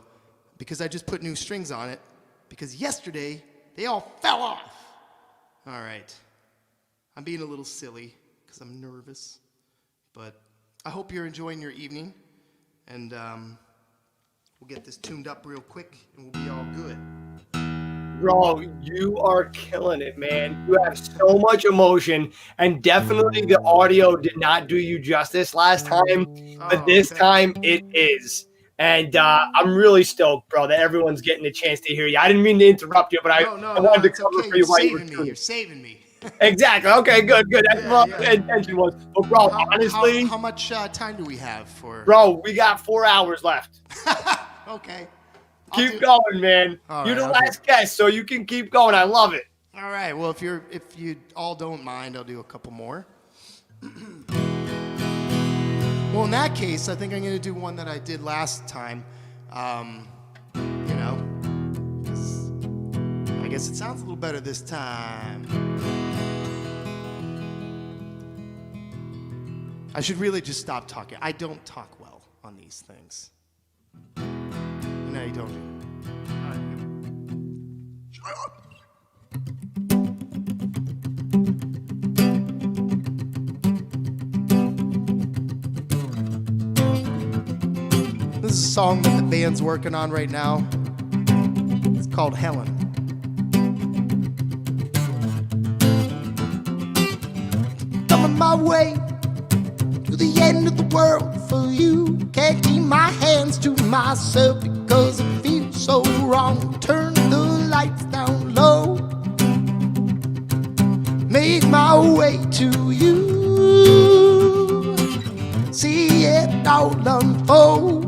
because I just put new strings on it, because yesterday they all fell off. All right. I'm being a little silly because I'm nervous, but I hope you're enjoying your evening, and we'll get this tuned up real quick, and we'll be all good. Bro, you are killing it, man. You have so much emotion, and definitely the audio did not do you justice last time, but this time it is. And I'm really stoked, bro, that everyone's getting a chance to hear you. I didn't mean to interrupt you, but I wanted to cover for you while you were doing it. You're saving me. Exactly. Okay, good. That's what my intention was. But, bro, honestly. How much time do we have for? Bro, we got 4 hours left. Okay. Keep going, man. You're the last guest, so you can keep going. I love it. All right. Well, if you all don't mind, I'll do a couple more. Well, in that case, I think I'm going to do one that I did last time. I guess it sounds a little better this time. I should really just stop talking. I don't talk well on these things. No, you don't. This is a song that the band's working on right now. It's called Helen. Coming my way to the end of the world for you. Can't keep my hands to myself because it feels so wrong. Turn the lights down low. Make my way to you. See it all unfold.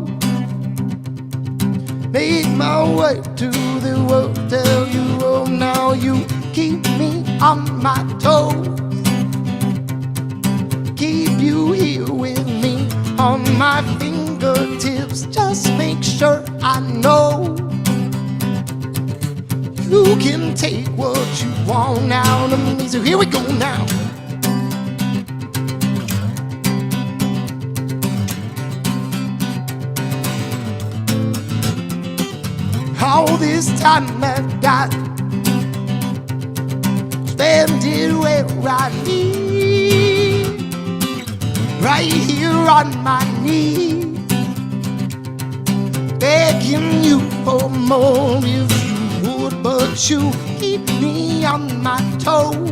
Make my way to the world. Tell you, oh, now you keep me on my toes. Keep you here with me on my fingertips. Just make sure I know you can take what you want out of me. So here we go now. All this time I've got, spend it where I need. Right here on my knees, begging you for more if you would, but you keep me on my toes.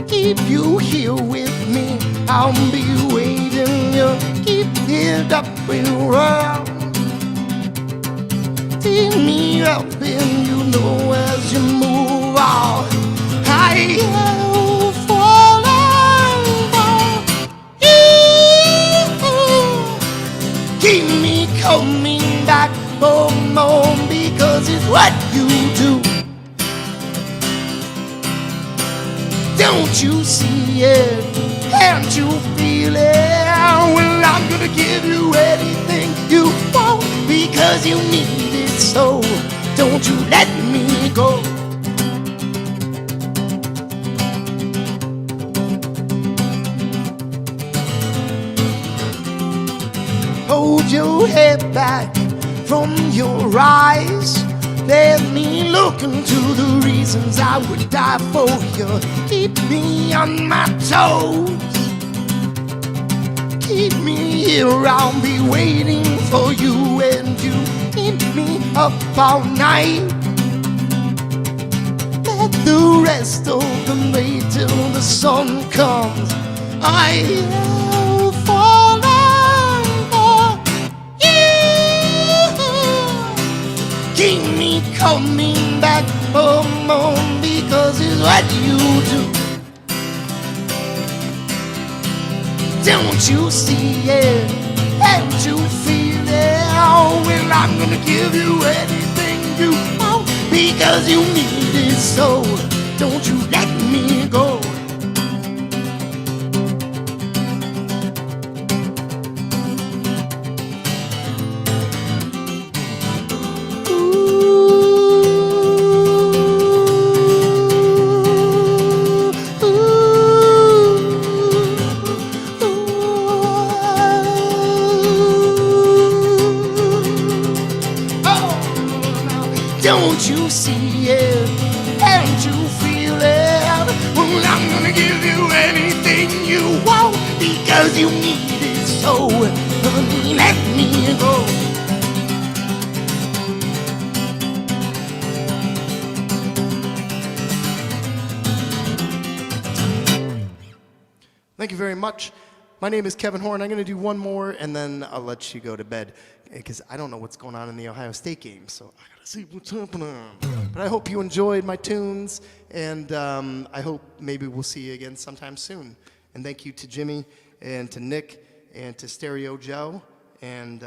Keep you here with me, I'll be waiting. You keep it up and around. Take me up and you know as you move on, I am falling for you. Keep me coming back for more because it's what you do. Don't you see it? Can't you feel it? Well, I'm gonna give you anything you want because you need it. So don't you let me go. Hold your head back from your eyes. Let me look into the reasons I would die for you. Keep me on my toes. Keep me here, I'll be waiting for you. And you keep me up all night. Let the rest open wait till the sun comes. I am falling for you. Keep me coming back for more because it's what you do. Don't you see it? Can't you feel it? Oh, well, I'm gonna give you anything you want because you need it. So don't you let me go. Don't you see it? Can't you feel it? Well, I'm gonna give you anything you want because you need it. So let me go. Thank you very much. My name is Kevin Horan. I'm going to do one more, and then I'll let you go to bed because I don't know what's going on in the Ohio State game, so I got to see what's happening. But I hope you enjoyed my tunes, and I hope maybe we'll see you again sometime soon. And thank you to Jimmy and to Nick and to Stereo Joe. And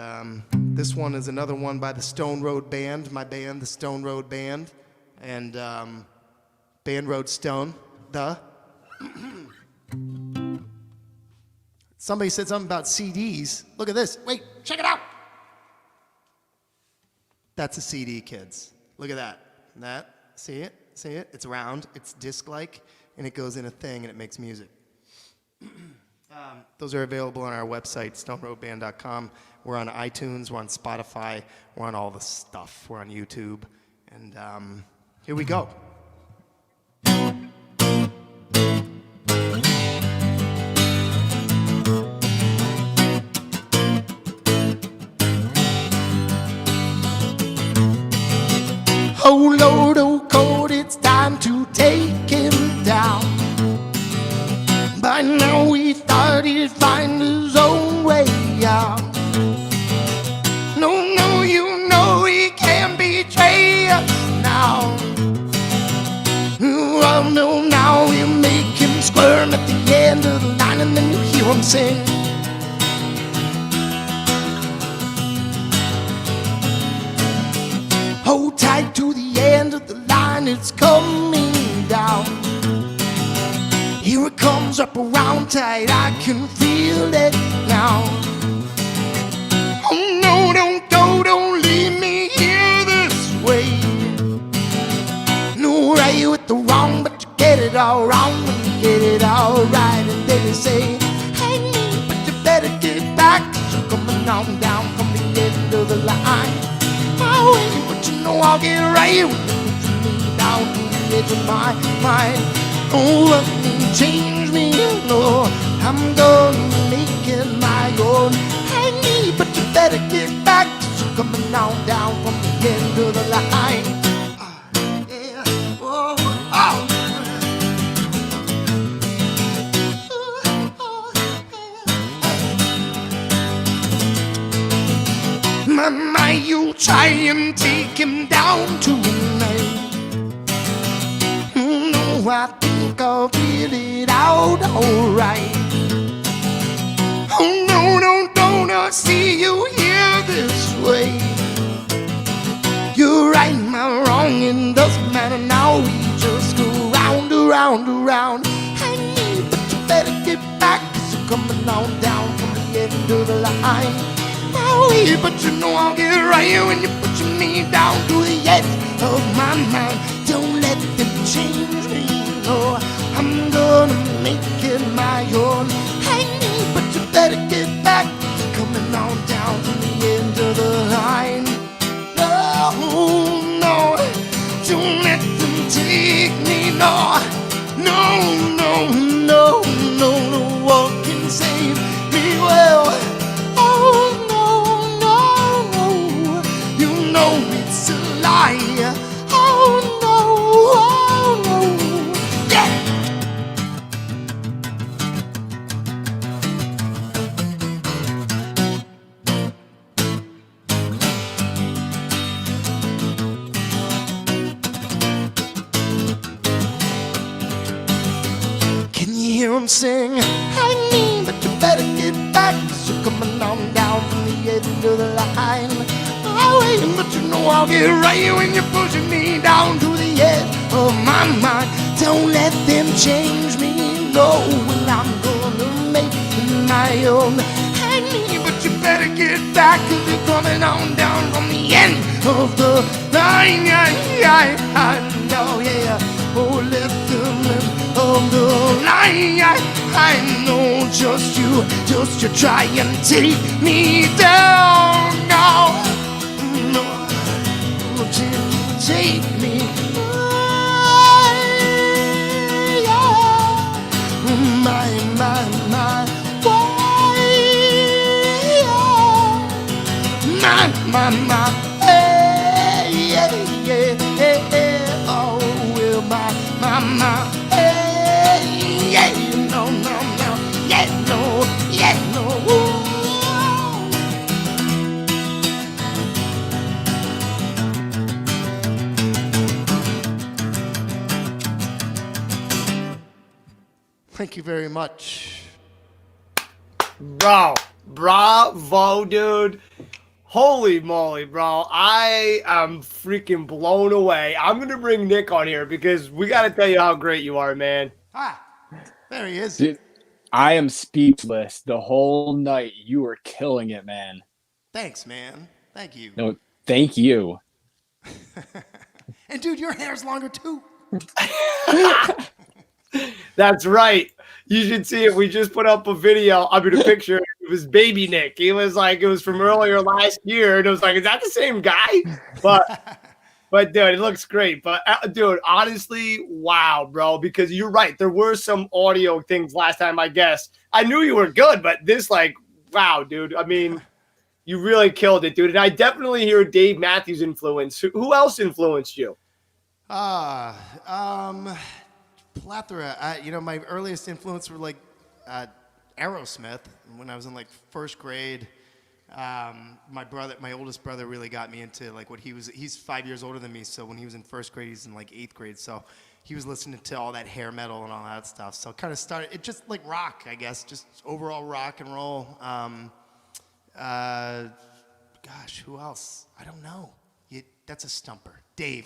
this one is another one by the Stone Road Band, my band, the Stone Road Band, and Band Road Stone, Somebody said something about CDs. Look at this. Wait, check it out. That's a CD, kids. Look at that. See it? See it? It's round, it's disc-like, and it goes in a thing and it makes music. Those are available on our website, stoneroadband.com. We're on iTunes, we're on Spotify, we're on all the stuff. We're on YouTube. And here we go. Oh Lord, oh God, it's time to take him down. By now he thought he'd find his own way out. No, no, you know he can't betray us now. Oh no, now you make him squirm at the end of the line, and then you hear him sing. Hold tight to the end of the line, it's coming down. Here it comes up around tight, I can feel it now. Oh no, don't go, don't leave me here this way. No, right with the wrong, but you get it all wrong when you get it all right. And then you say, hey me, but you better get back, 'cause you're coming on down from the end of the line. Oh, but you know I'll get right when you put me down to the edge of my mind. Oh, let me change me, no, I'm gonna make it my own. I need, but you better get back, 'cause you're coming on down from the end of the line. Yeah, oh, oh. Mama, you try and take him down tonight. No, I think I'll feel it out alright. Oh no, don't I see you here this way. You're right, I'm wrong, it doesn't matter now. We just go round, around, around. I need, but you better get back, 'cause you're coming on down from the end of the line. Oh, but you know I'll get right when you put your knee down to the edge of my mind. Don't let them change me, no, I'm gonna make it my own. I need, but you better get back, coming on down to the end of the line. No, no, don't let them take me, no, no, no, no, no, no one can save me well. No, it's a lie. Oh no, oh no, yeah. Can you hear him sing? I mean, but you better get back, 'cause you're coming on down from the end of the line. But you know I'll get right when you're pushing me down to the edge of my mind. Don't let them change me, no, when I'm gonna make it my own. I need, but you better get back, 'cause you're coming on down from the end of the line. I know, yeah, oh, let them end of the line. I know, just you try and take me down now. Take me, yeah. My, why, yeah. My, hey, yeah, yeah, yeah, oh, well, my, hey, yeah, no, yeah, no, yeah, no. Thank you very much. Bro, bravo, dude. Holy moly, bro. I am freaking blown away. I'm going to bring Nick on here because we got to tell you how great you are, man. Ah, there he is. Dude, I am speechless the whole night. You were killing it, man. Thanks, man. Thank you. No, thank you. And dude, your hair's longer too. That's right. You should see it. We just put up a video. I mean, a picture. It was baby Nick. He was like, it was from earlier last year. And it was like, is that the same guy? But But dude, it looks great. But dude, honestly, wow, bro. Because you're right. There were some audio things last time, I guess. I knew you were good, but this, like, wow, dude. I mean, you really killed it, dude. And I definitely hear Dave Matthews' influence. Who else influenced you? Plethora. My earliest influence were like Aerosmith. When I was in like first grade, my oldest brother really got me into like he's 5 years older than me. So when he was in first grade, he's in like 8th grade. So he was listening to all that hair metal and all that stuff. So it kind of started, it just like rock, I guess, just overall rock and roll. Gosh, who else? I don't know. That's a stumper. Dave.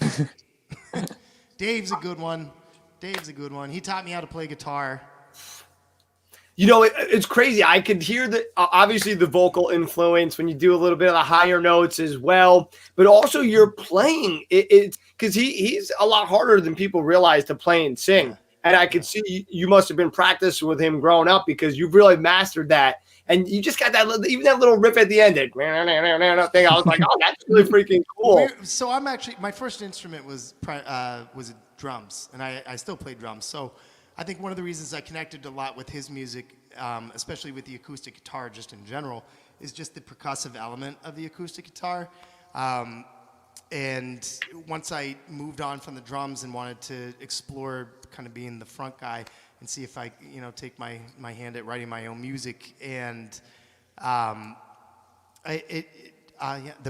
Dave's a good one. He taught me how to play guitar. It's crazy. I could hear obviously the vocal influence when you do a little bit of the higher notes as well, but also you're playing it because he's a lot harder than people realize to play and sing. Yeah. And I could see you must have been practicing with him growing up because you've really mastered that. And you just got that little riff at the end. Thing. I was like, oh, that's really freaking cool. So my first instrument was drums, and I still play drums. So I think one of the reasons I connected a lot with his music, especially with the acoustic guitar just in general, is just the percussive element of the acoustic guitar. And once I moved on from the drums and wanted to explore kind of being the front guy and see if I, take my hand at writing my own music. And the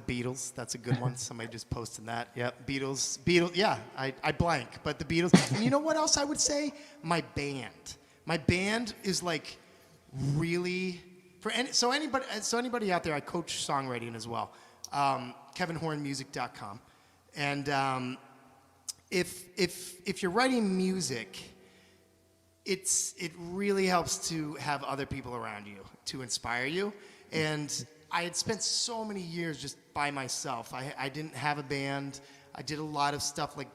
Beatles, that's a good one. Somebody just posted that. Yeah, Beatles, yeah, I blank. But the Beatles. And you know what else I would say? My band. My band is like really, so anybody out there, I coach songwriting as well. KevinHoranmusic.com. And if you're writing music, it really helps to have other people around you to inspire you. And I had spent so many years just by myself. I didn't have a band. I did a lot of stuff like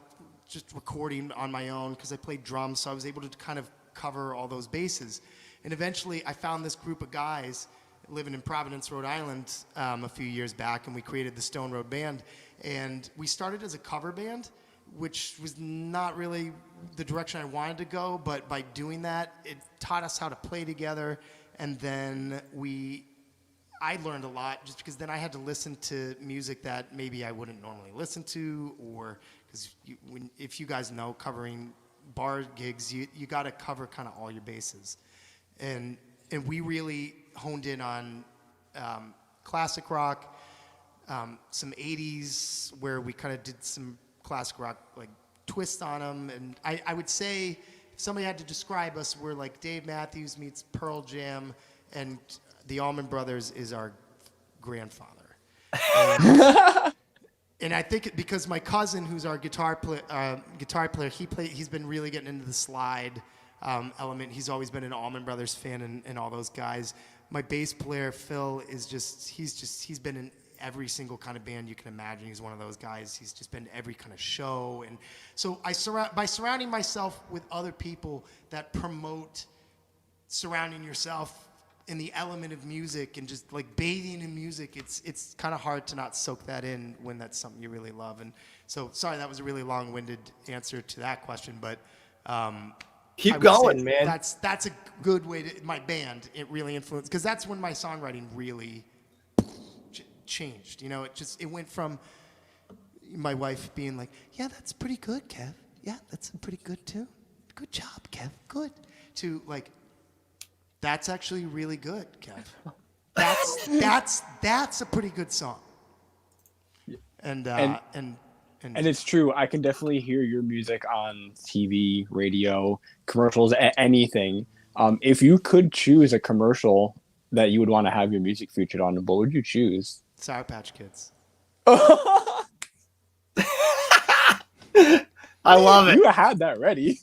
just recording on my own because I played drums, so I was able to kind of cover all those bases. And eventually I found this group of guys living in Providence, Rhode Island a few years back, and we created the Stone Road Band. And we started as a cover band, which was not really the direction I wanted to go, but by doing that, it taught us how to play together. And then I learned a lot just because then I had to listen to music that maybe I wouldn't normally listen to, or because if you guys know, covering bar gigs, you got to cover kind of all your bases. And we really honed in on classic rock, some 80s where we kind of did some classic rock like twist on them. And I would say if somebody had to describe us, we're like Dave Matthews meets Pearl Jam, and the Allman Brothers is our grandfather. And I think because my cousin, who's our guitar player, he's been really getting into the slide element. He's always been an Allman Brothers fan and all those guys. My bass player, Phil, he's been in every single kind of band you can imagine. He's one of those guys. He's just been to every kind of show. And so by surrounding myself with other people that promote surrounding yourself in the element of music and just like bathing in music, it's kind of hard to not soak that in when that's something you really love. And so, sorry, that was a really long-winded answer to that question, but keep going, man. That's a good way to, my band, it really influenced, because that's when my songwriting really changed. It went from my wife being like, yeah, that's pretty good, Kev. Yeah, that's pretty good too. Good job, Kev. Good. To like, that's actually really good, Kev. That's a pretty good song. And it's true. I can definitely hear your music on TV, radio, commercials, anything. If you could choose a commercial that you would want to have your music featured on, what would you choose? Sour Patch Kids. I love it. You had that ready.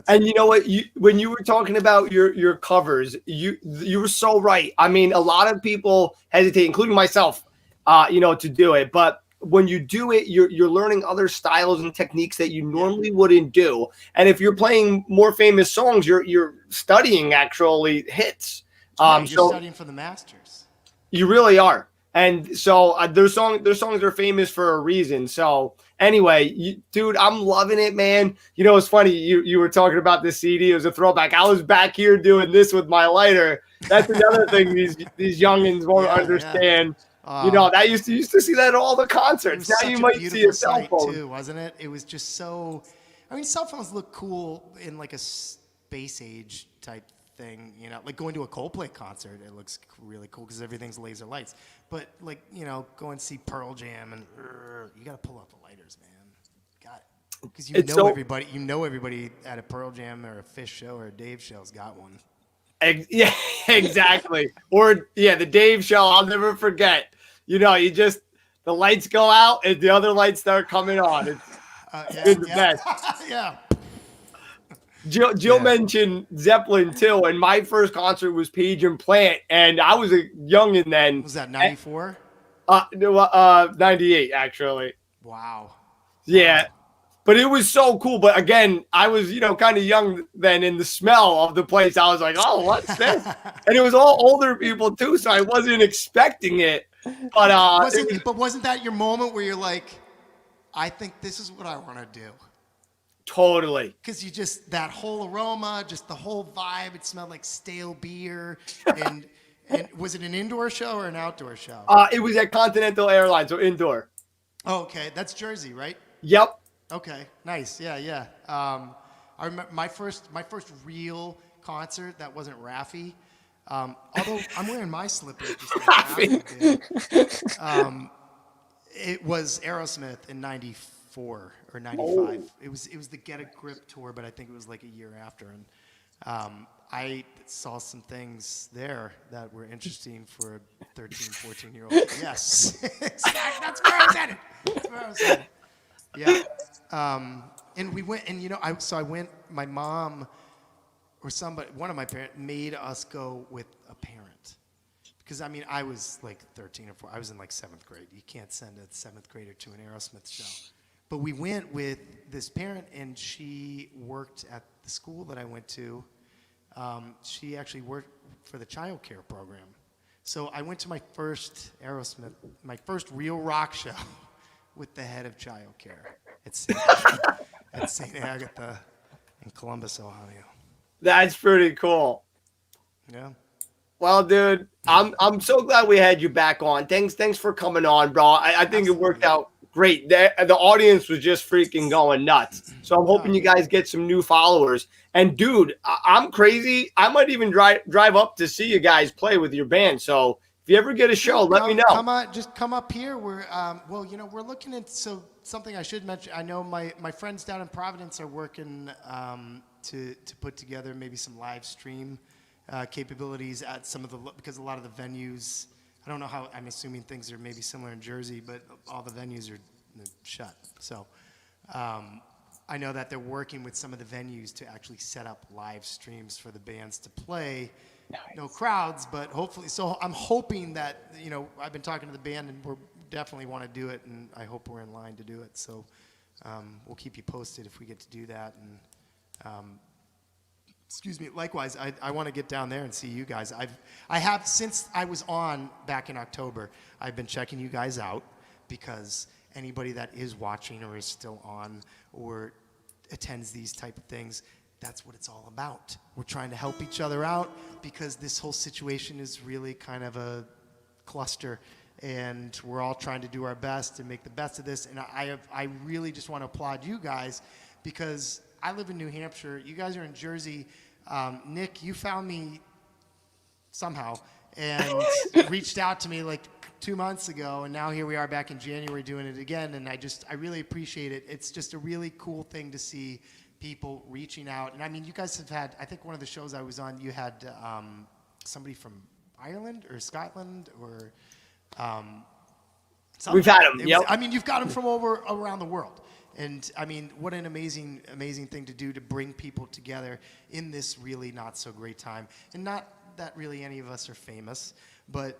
And you know what? When you were talking about your covers, you were so right. I mean, a lot of people hesitate, including myself, to do it. But when you do it, you're learning other styles and techniques that you normally wouldn't do. And if you're playing more famous songs, you're studying actually hits. You're studying for the masters. You really are. And so their songs are famous for a reason. So anyway, dude, I'm loving it, man. You know, it's funny. You were talking about this CD. It was a throwback. I was back here doing this with my lighter. That's another thing these youngins won't understand. You know, that used to see that at all the concerts. Now you might see a cell phone too, wasn't it? It was just so. I mean, cell phones look cool in like a space age type thing, you know, like going to a Coldplay concert, it looks really cool because everything's laser lights. But like, you know, go and see Pearl Jam and you got to pull out the lighters, man. Got it. Because you know everybody at a Pearl Jam or a Fish show or a Dave show's got one. Yeah, exactly. Or the Dave show, I'll never forget. You know, the lights go out and the other lights start coming on. It's the best. Yeah. Jill mentioned Zeppelin too, and my first concert was Page and Plant, and I was a youngin' then. Was that 94? 98 actually. Wow. Yeah, but it was so cool. But again, I was kind of young then, in the smell of the place, I was like, oh, what's this? And it was all older people too, so I wasn't expecting it. But wasn't that your moment where you're like, I think this is what I want to do? Totally. Because you just, that whole aroma, just the whole vibe, it smelled like stale beer. And was it an indoor show or an outdoor show? It was at Continental Airlines, so indoor. Oh, okay. That's Jersey, right? Yep. Okay. Nice. Yeah. I remember my first real concert that wasn't Raffi. Although I'm wearing my slippers just like Raffi did. It was Aerosmith in 94 or 95. Oh. It was the Get a Grip tour, but I think it was like a year after. And I saw some things there that were interesting for a 13, 14-year-old. Yes. That's where I was headed. Yeah. And we went, and I went, my mom or somebody, one of my parents made us go with a parent. Because, I was like 13 or 14. I was in like 7th grade. You can't send a 7th grader to an Aerosmith show. But we went with this parent, and she worked at the school that I went to. She actually worked for the child care program. So I went to my first Aerosmith, my first real rock show with the head of child care at St. Agatha in Columbus, Ohio. That's pretty cool. Yeah. Well, dude, I'm so glad we had you back on. Thanks for coming on, bro. I think Absolutely. It worked out great. The audience was just freaking going nuts. So I'm hoping you guys get some new followers. And dude, I'm crazy. I might even drive up to see you guys play with your band. So if you ever get a show, let me know. Just come up here. We're we're looking at something I should mention. I know my friends down in Providence are working to put together maybe some live stream capabilities at some of because a lot of the venues, I don't know how, I'm assuming things are maybe similar in Jersey, but all the venues are shut. So I know that they're working with some of the venues to actually set up live streams for the bands to play. Nice. No crowds, but hopefully. So I'm hoping that, I've been talking to the band, and we definitely want to do it, and I hope we're in line to do it. So we'll keep you posted if we get to do that. And excuse me. Likewise, I want to get down there and see you guys. I have since I was on back in October. I've been checking you guys out, because anybody that is watching or is still on or attends these type of things, that's what it's all about. We're trying to help each other out, because this whole situation is really kind of a cluster, and we're all trying to do our best to make the best of this. And I really just want to applaud you guys, because I live in New Hampshire. You guys are in Jersey. Nick, you found me somehow and reached out to me like 2 months ago, and now here we are back in January doing it again. And I really appreciate it. It's just a really cool thing to see people reaching out. And you guys have had, I think one of the shows I was on, you had somebody from Ireland or Scotland or we've had them. Yep. You've got them from around the world. And what an amazing, amazing thing to do, to bring people together in this really not so great time. And not that really any of us are famous, but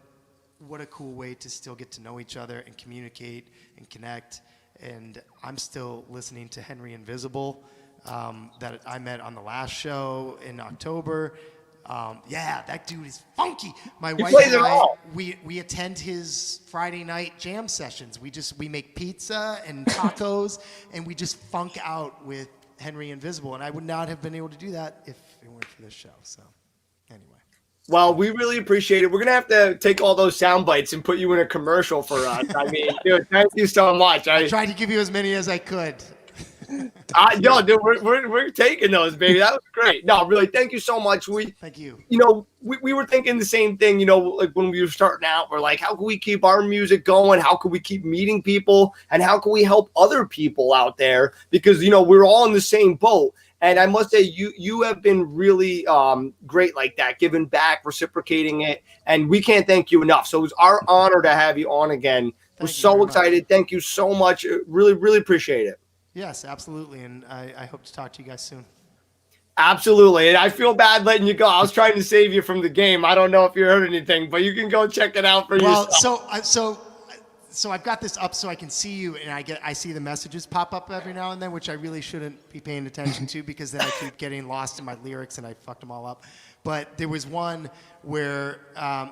what a cool way to still get to know each other and communicate and connect. And I'm still listening to Henry Invisible that I met on the last show in October. Yeah, that dude is funky. My He wife plays and it I, all. we attend his Friday night jam sessions. We make pizza and tacos, and we just funk out with Henry Invisible. And I would not have been able to do that if it weren't for this show. So, anyway. Well, we really appreciate it. We're gonna have to take all those sound bites and put you in a commercial for us. I mean, dude, thank you so much. I tried to give you as many as I could. Yo, dude, we're taking those, baby. That was great. No, really, thank you so much. Thank you. You know, we were thinking the same thing, you know, like when we were starting out, we're like, how can we keep our music going? How can we keep meeting people? And how can we help other people out there? Because, you know, we're all in the same boat. And I must say, you have been really great like that, giving back, reciprocating it. And we can't thank you enough. So it was our honor to have you on again. We're so excited. Thank you so much. Really, really appreciate it. Yes, absolutely. And I hope to talk to you guys soon. Absolutely. And I feel bad letting you go. I was trying to save you from the game. I don't know if you heard anything, but you can go check it out for yourself. So I've got this up so I can see you, and I see the messages pop up every now and then, which I really shouldn't be paying attention to because then I keep getting lost in my lyrics and I fucked them all up. But there was one where,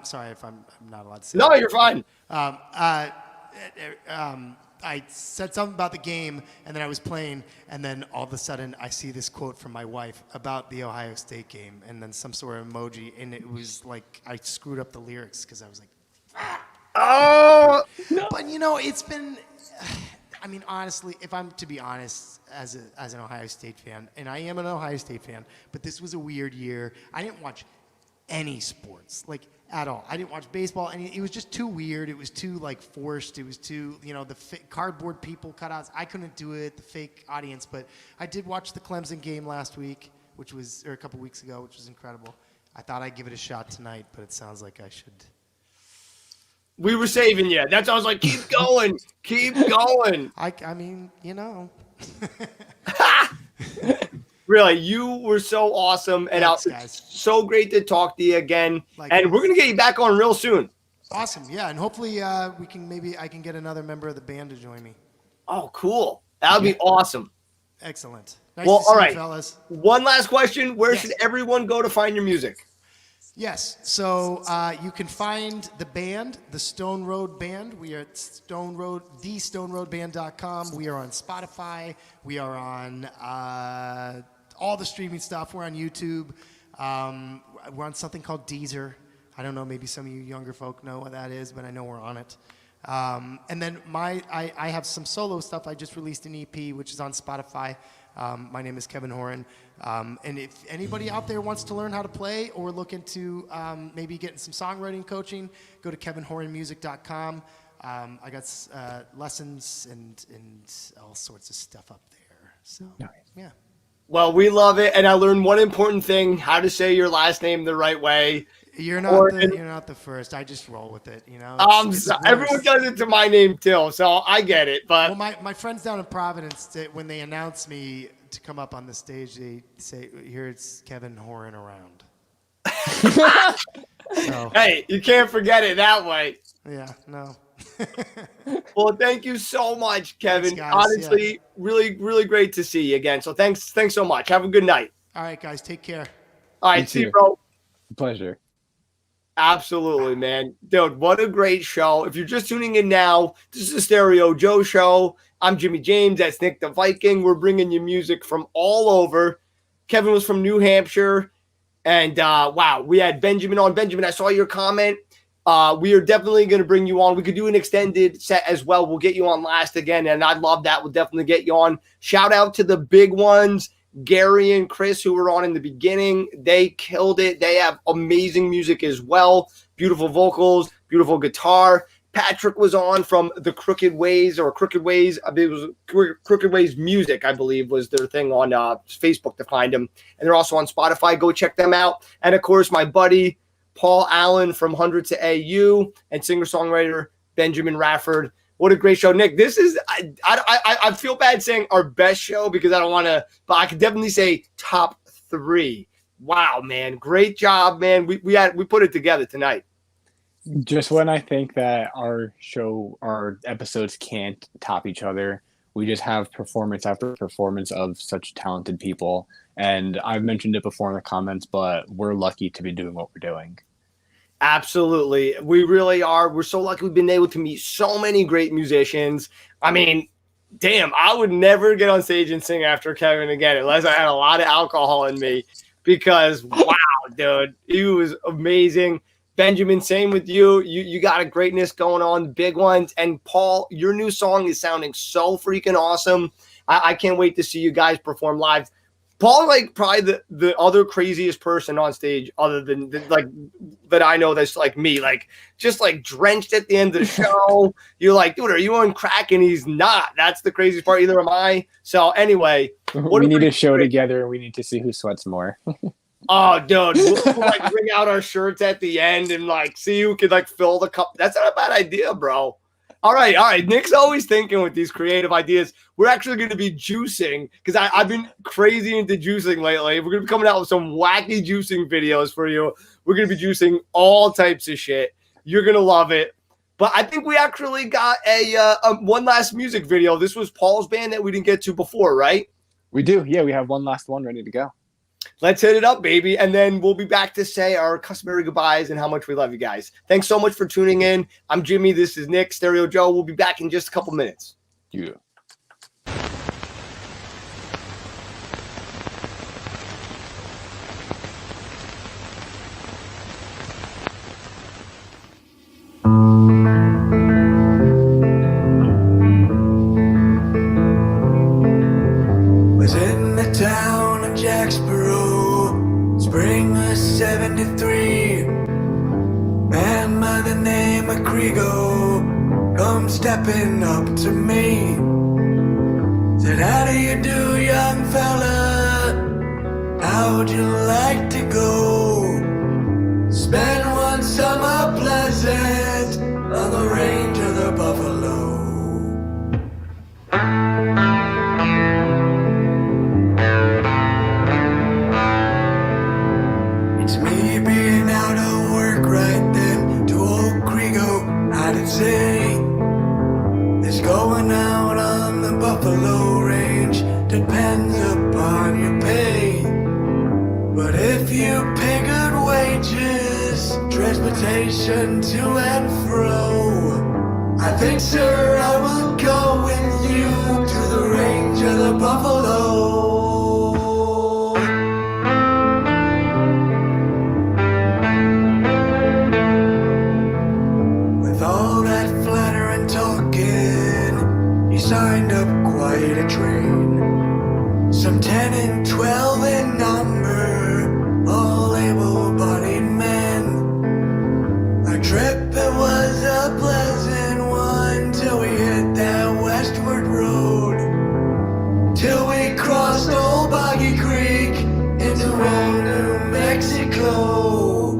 sorry if I'm not allowed to say. No, that. you're fine. I said something about the game, and then I was playing, and then all of a sudden I see this quote from my wife about the Ohio State game, and then some sort of emoji, and it was like I screwed up the lyrics because I was like, oh, no. But you know, it's been. I mean, honestly, if I'm to be honest, as an Ohio State fan, and I am an Ohio State fan, but this was a weird year. I didn't watch any sports, like at all. I didn't watch baseball. It was just too weird. It was too like forced. It was too, you know, the cardboard people cutouts. I couldn't do it. The fake audience, but I did watch the Clemson game last week, or a couple weeks ago, which was incredible. I thought I'd give it a shot tonight, but it sounds like I should. We were saving you. That's why I was like, keep going. Keep going. I mean, you know. Really, you were so awesome. And Thanks, so great to talk to you again. Likewise. And we're going to get you back on real soon. Awesome. Yeah. And hopefully I can get another member of the band to join me. Oh, cool. That would be awesome. Excellent. Nice Well, to see all right, you, fellas. One last question. Where Yes. should everyone go to find your music? Yes. So you can find the band, the Stone Road Band. We are at thestoneroadband.com. We are on Spotify. We are on all the streaming stuff. We're on YouTube. We're on something called Deezer. I don't know. Maybe some of you younger folk know what that is, but I know we're on it. And then I have some solo stuff. I just released an EP, which is on Spotify. My name is Kevin Horan. And if anybody out there wants to learn how to play or look into maybe getting some songwriting coaching, go to kevinhoranmusic.com. I got lessons and all sorts of stuff up there. So, yeah. Well, we love it. And I learned one important thing, how to say your last name the right way. You're not the first. I just roll with it, you know. Everyone does it to my name too, so I get it. But well, my friends down in Providence, when they announce me to come up on the stage, they say, "Here it's Kevin Horan around." So, hey, you can't forget it that way. Yeah, no. Well, thank you so much, Kevin. Thanks, guys. Honestly, really, really great to see you again. So thanks so much. Have a good night. All right, guys, take care. All right, see you, bro. Pleasure. Absolutely, man. Dude, what a great show. If you're just tuning in now, this is the Stereo Joe Show. I'm Jimmy James. That's Nick the Viking. We're bringing you music from all over. Kevin was from New Hampshire. And wow, we had Benjamin on. Benjamin, I saw your comment. We are definitely going to bring you on. We could do an extended set as well. We'll get you on last again, and I'd love that. We'll definitely get you on. Shout out to the big ones, Gary and Chris, who were on in the beginning. They killed it. They have amazing music as well. Beautiful vocals, beautiful guitar. Patrick was on from the Crooked Ways, I believe it was Crooked Ways Music, I believe was their thing on Facebook to find them. And they're also on Spotify. Go check them out. And, of course, my buddy, Paul Allen from 100 to AU, and singer-songwriter Benjamin Rafford. What a great show. Nick, this is, I feel bad saying our best show because I don't want to, but I could definitely say top 3. Wow, man. Great job, man. We put it together tonight. Just when I think that our episodes can't top each other, we just have performance after performance of such talented people. And I've mentioned it before in the comments, but we're lucky to be doing what we're doing. Absolutely. We really are. We're so lucky we've been able to meet so many great musicians. I mean, damn, I would never get on stage and sing after Kevin again unless I had a lot of alcohol in me because, wow, dude, he was amazing. Benjamin, same with you. You got a greatness going on, big ones. And Paul, your new song is sounding so freaking awesome. I can't wait to see you guys perform live. Paul, like probably the other craziest person on stage, other than like that I know that's like me, like just like drenched at the end of the show. You're like, dude, are you on crack? And he's not. That's the craziest part. Either am I. So anyway, we need a show together, and we need to see who sweats more. Oh, dude, we'll like bring out our shirts at the end and like see who could like fill the cup. That's not a bad idea, bro. All right. Nick's always thinking with these creative ideas. We're actually going to be juicing because I've been crazy into juicing lately. We're going to be coming out with some wacky juicing videos for you. We're going to be juicing all types of shit. You're going to love it. But I think we actually got a one last music video. This was Paul's band that we didn't get to before, right? We do. Yeah, we have one last one ready to go. Let's hit it up, baby. And then we'll be back to say our customary goodbyes and how much we love you guys. Thanks so much for tuning in. I'm Jimmy. This is Nick, Stereo Joe. We'll be back in just a couple minutes. Yeah. Was in the town of Jacksboro, spring of 73. Man by the name of Krigo come stepping up to me. Said, how do you do, young fella? How'd you like to go? Spend one summer pleasant on the range of the buffalo. It's me being out of work right then. To old Krigo, I did say, this going out on the buffalo range depends upon your pay. But if you pay good wages, transportation to and fro, I think, sir, I will go with you to the range of the buffalo. With all that flattering talking, he signed up quite a train. Some 10 and 12 in number, all able-bodied men. Our trip, it was a pleasant one till we hit that westward road. Till we crossed Old Boggy Creek into old New Mexico.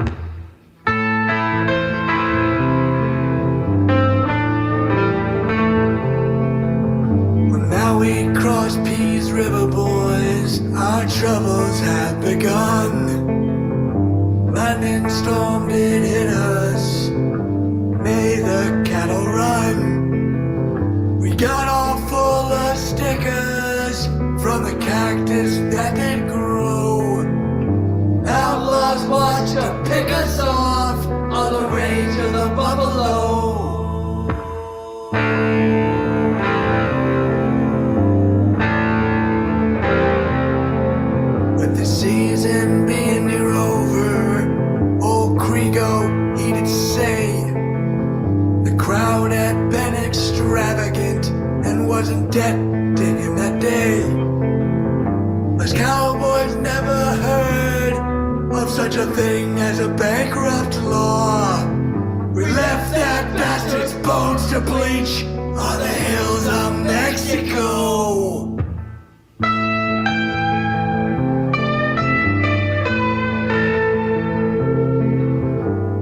Well, now we cross Pease River, boys. Our troubles have begun. Lightning storm did hit us, made the cattle run. We got all full of stickers from the cactus that did grow. Outlaws watched to pick us off on the range of the buffalo. With the season being near over, old Krigo, he did say, the crowd had been extravagant and wasn't debt digging that day. Us cowboys never heard of such a thing as a bankrupt law. We left that bastard's bones to bleach on the hills of Mexico.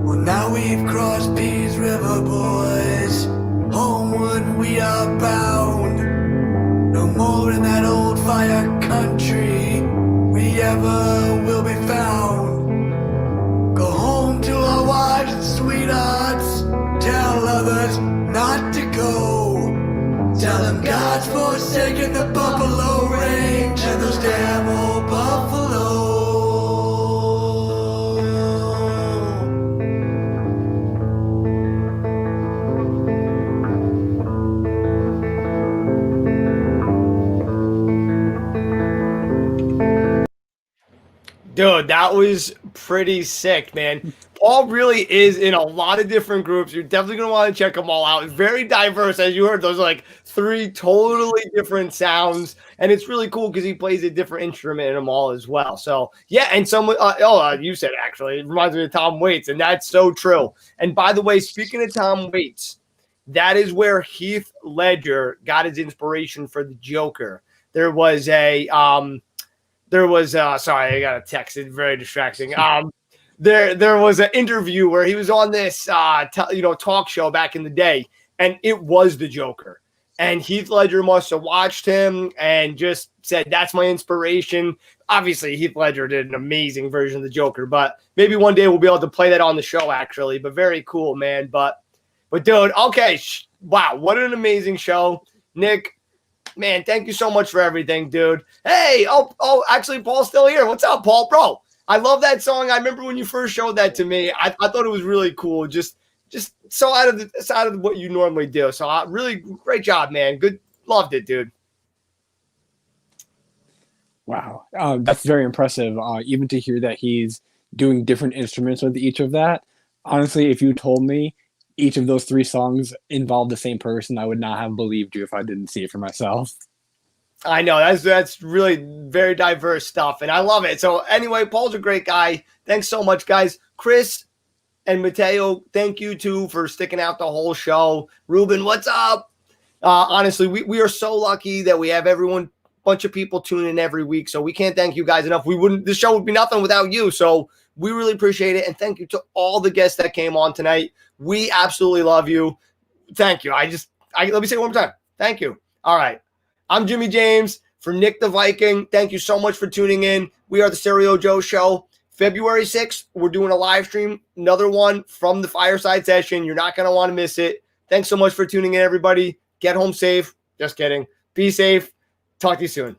Well, now we've crossed Pease River, boys. Homeward we are bound. No more in that old fire country we ever will be found. Go home to our wives and sweethearts. Tell others not to go. Tell them God's forsaken the buffalo range and those damn old buffalo. Dude, that was pretty sick, man. Paul really is in a lot of different groups. You're definitely going to want to check them all out. It's very diverse. As you heard, those are like 3 totally different sounds. And it's really cool because he plays a different instrument in them all as well. So, yeah. And someone, you said actually, it reminds me of Tom Waits. And that's so true. And by the way, speaking of Tom Waits, that is where Heath Ledger got his inspiration for the Joker. There was sorry, I got a text. It's very distracting. There was an interview where he was on this, talk show back in the day, and it was the Joker. And Heath Ledger must have watched him and just said, that's my inspiration. Obviously, Heath Ledger did an amazing version of the Joker, but maybe one day we'll be able to play that on the show, actually. But very cool, man. But dude, okay. Wow, what an amazing show. Nick, man, thank you so much for everything, dude. Hey, actually, Paul's still here. What's up, Paul? Bro, I love that song. I remember when you first showed that to me. I thought it was really cool. Just so out of what you normally do. So really great job, man. Good, loved it, dude. Wow, that's very impressive. Even to hear that he's doing different instruments with each of that. Honestly, if you told me each of those 3 songs involved the same person, I would not have believed you if I didn't see it for myself. I know that's really very diverse stuff, and I love it. So anyway, Paul's a great guy. Thanks so much, guys. Chris and Mateo, thank you too for sticking out the whole show. Ruben, what's up? Honestly, we are so lucky that we have bunch of people tune in every week. So we can't thank you guys enough. This show would be nothing without you. So we really appreciate it. And thank you to all the guests that came on tonight. We absolutely love you. Thank you. Let me say it one more time. Thank you. All right. I'm Jimmy James for Nick the Viking. Thank you so much for tuning in. We are the Stereo Joe Show. February 6th, we're doing a live stream, another one from the fireside session. You're not going to want to miss it. Thanks so much for tuning in, everybody. Get home safe. Just kidding. Be safe. Talk to you soon.